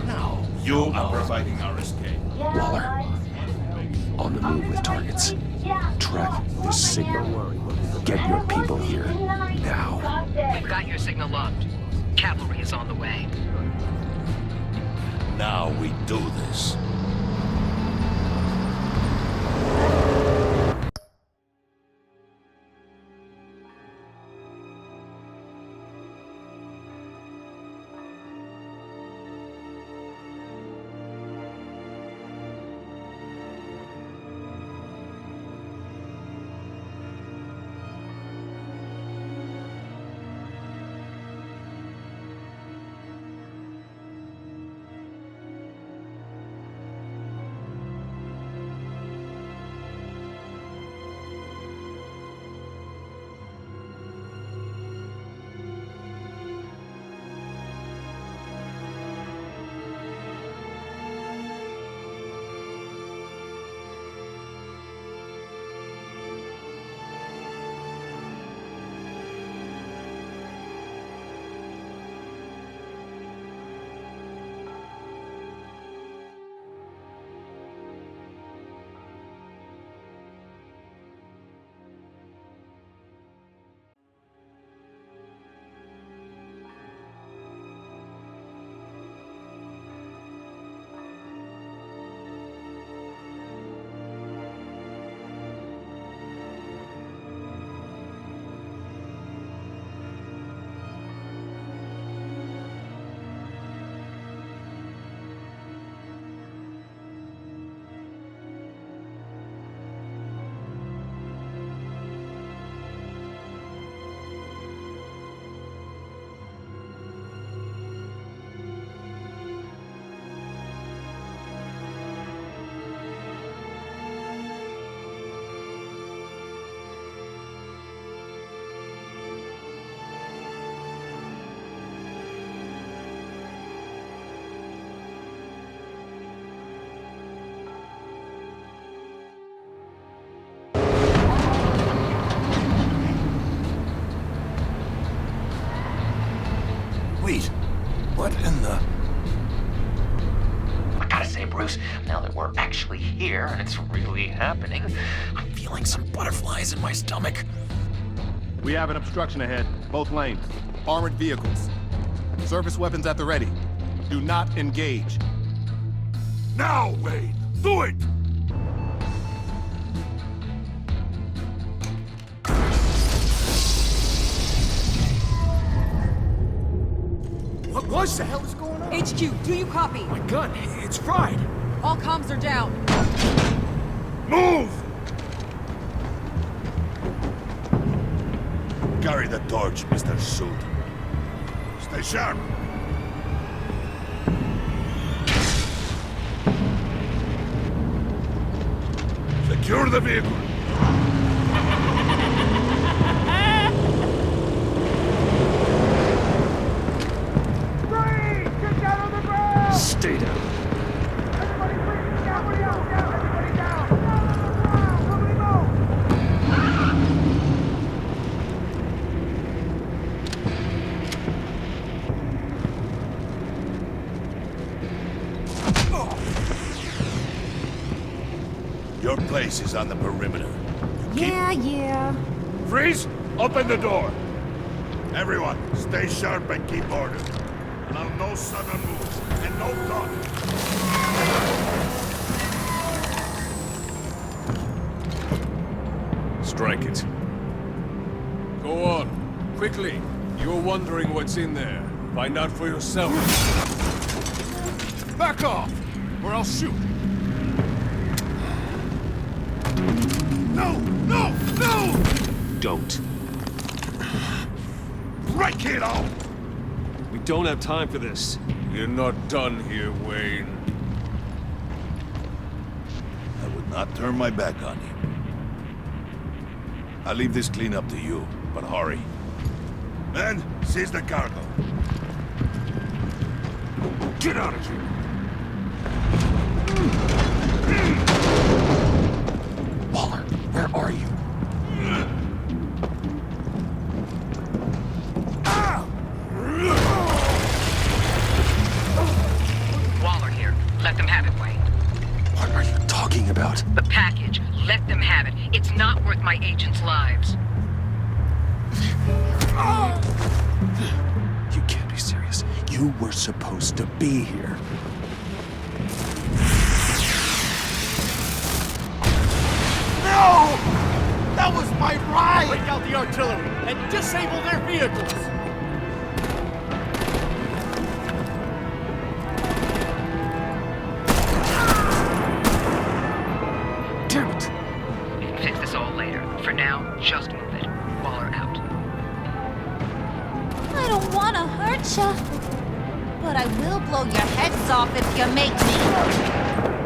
[SPEAKER 9] No.
[SPEAKER 20] You are providing our escape.
[SPEAKER 1] Waller. On the move with targets. Track this signal. Get your people here. Now.
[SPEAKER 2] We've got your signal locked. Cavalry is on the way.
[SPEAKER 20] Now we do this.
[SPEAKER 8] Wait, what in the...
[SPEAKER 11] I gotta say, Bruce, now that we're actually here and it's really happening, I'm feeling some butterflies in my stomach.
[SPEAKER 16] We have an obstruction ahead, both lanes. Armored vehicles. Surface weapons at the ready. Do not engage.
[SPEAKER 8] Now, Wayne! Do it!
[SPEAKER 5] What the hell is going on?
[SPEAKER 2] HQ, do you copy?
[SPEAKER 5] My gun, it's fried.
[SPEAKER 2] All comms are down.
[SPEAKER 8] Move! Carry the torch, Mr. Suit. Stay sharp. Secure the vehicle.
[SPEAKER 1] Stay down.
[SPEAKER 8] Your place is on the perimeter.
[SPEAKER 13] Yeah.
[SPEAKER 8] Freeze! Open the door! Everyone, stay sharp and keep order. Allow no sudden moves and no talk.
[SPEAKER 21] Strike it. Go on. Quickly. You're wondering what's in there. Find out for yourself. Back off, or I'll shoot.
[SPEAKER 8] No! No! No!
[SPEAKER 1] Don't.
[SPEAKER 8] Break it off!
[SPEAKER 1] We don't have time for this.
[SPEAKER 21] We're not done here, Wayne.
[SPEAKER 8] I would not turn my back on you. I'll leave this cleanup to you, but hurry. Men, seize the cargo.
[SPEAKER 21] Get out of here!
[SPEAKER 1] Waller, where are you?
[SPEAKER 2] Waller here. Let them have it, Wayne.
[SPEAKER 1] What are you talking about?
[SPEAKER 2] The package. Let them have it. It's not worth my agents' lives.
[SPEAKER 1] You can't be serious. You were supposed to be here.
[SPEAKER 8] No! That was my ride!
[SPEAKER 5] Break out the artillery and disable their vehicles!
[SPEAKER 1] Damn it!
[SPEAKER 2] You can fix this all later. For now, just move it. Waller out.
[SPEAKER 17] I don't want to hurt ya, but I will blow your heads off if you make me.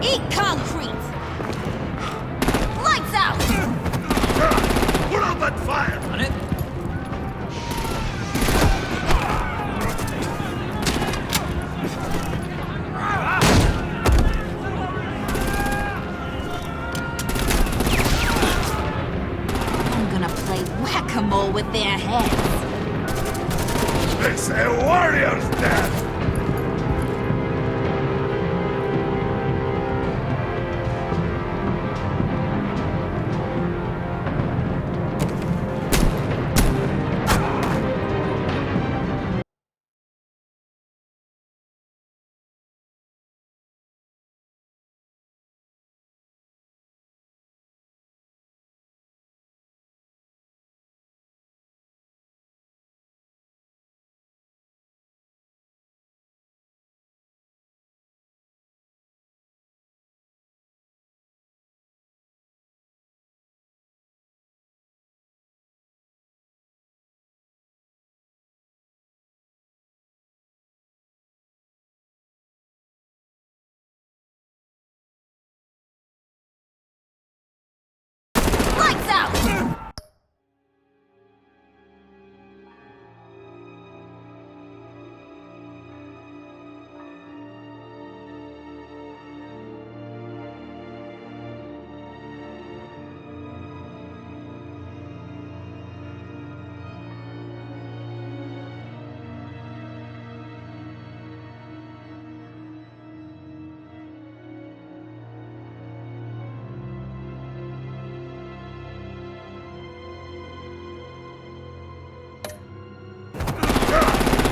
[SPEAKER 17] Eat concrete! Lights out!
[SPEAKER 8] Put out that fire!
[SPEAKER 11] On it?
[SPEAKER 17] I'm gonna play whack-a-mole with their heads.
[SPEAKER 8] It's a warrior's death!
[SPEAKER 17] Lights out!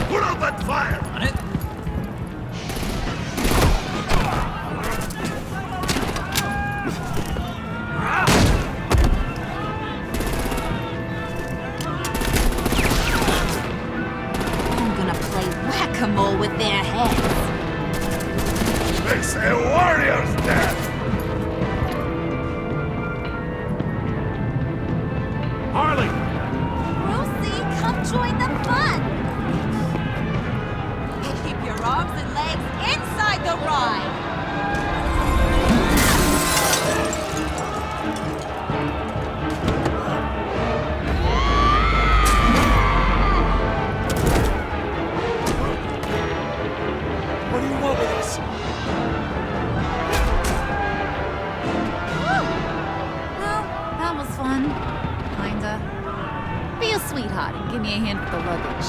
[SPEAKER 8] Put out that fire!
[SPEAKER 11] On it?
[SPEAKER 17] I'm gonna play whack-a-mole with
[SPEAKER 15] this!
[SPEAKER 6] Well, that was fun. Kinda. Be a sweetheart and give me a hand with the luggage.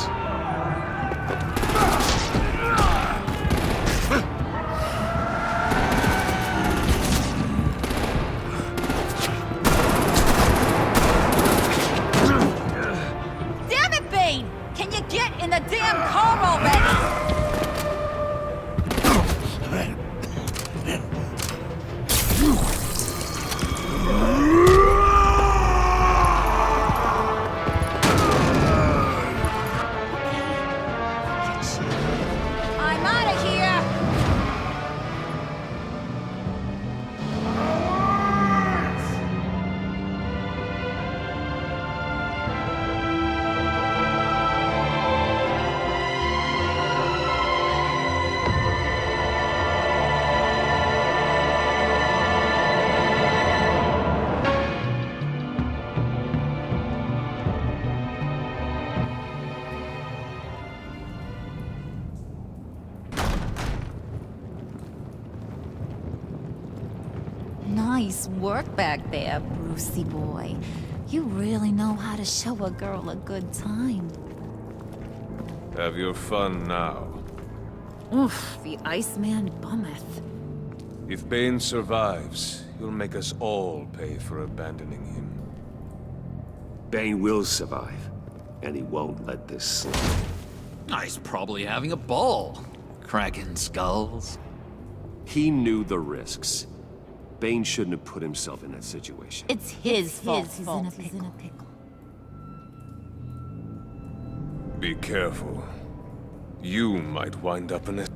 [SPEAKER 6] Damn it, Bane! Can you get in the damn car already? I'm out of here! Nice work back there, Brucey boy. You really know how to show a girl a good time.
[SPEAKER 21] Have your fun now.
[SPEAKER 6] Oof, the Iceman bummeth.
[SPEAKER 21] If Bane survives, he'll make us all pay for abandoning him.
[SPEAKER 1] Bane will survive, and he won't let this slip.
[SPEAKER 11] He's probably having a ball, cracking skulls.
[SPEAKER 1] He knew the risks. Bane shouldn't have put himself in that situation.
[SPEAKER 6] It's his fault he's in a pickle.
[SPEAKER 21] Be careful. You might wind up in it.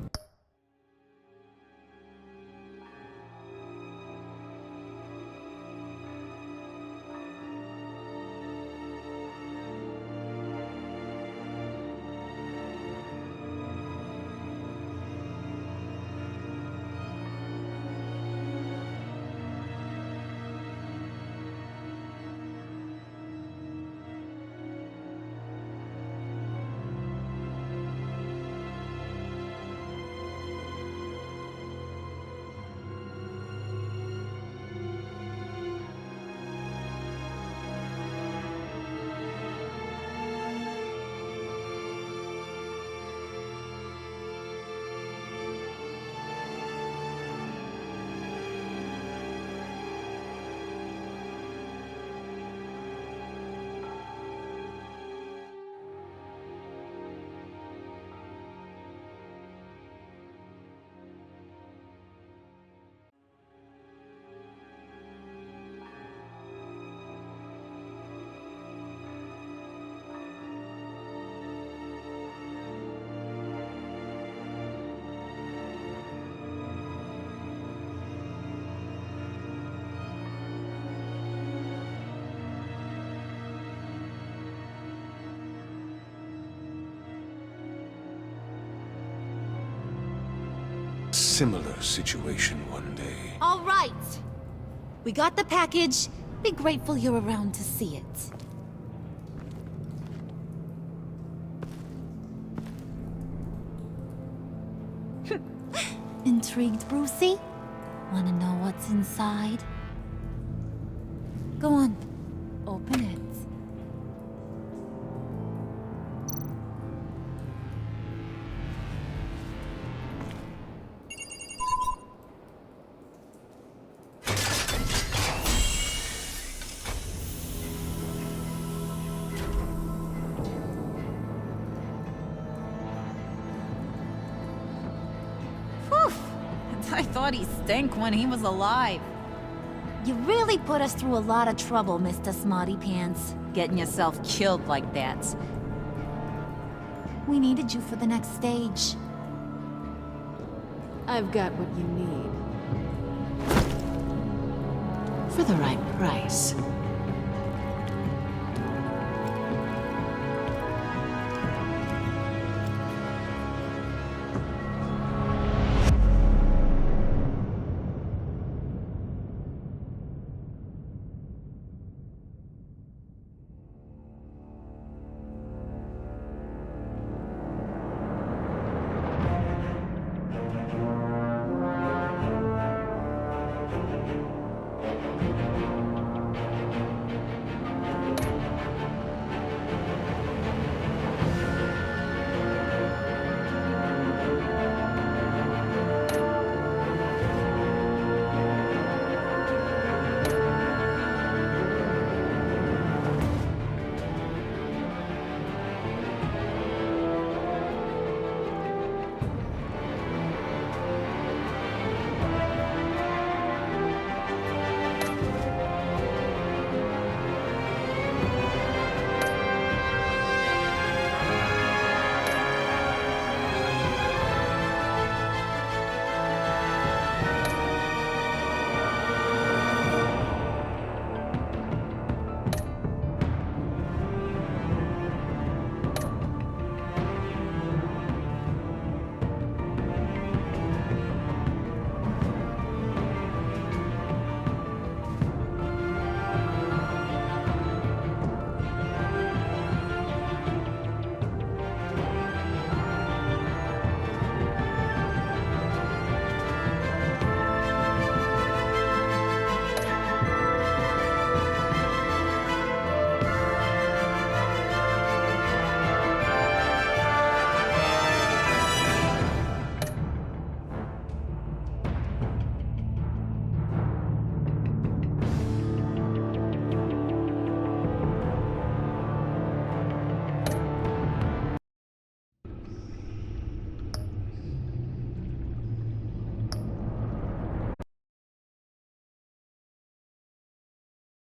[SPEAKER 21] Similar situation one day.
[SPEAKER 13] All right. We got the package. Be grateful you're around to see it. Intrigued, Brucey? Wanna know what's inside? Go on. Open it.
[SPEAKER 6] I thought he stank when he was alive.
[SPEAKER 13] You really put us through a lot of trouble, Mr. Smarty Pants.
[SPEAKER 6] Getting yourself killed like that.
[SPEAKER 13] We needed you for the next stage.
[SPEAKER 7] I've got what you need. For the right price.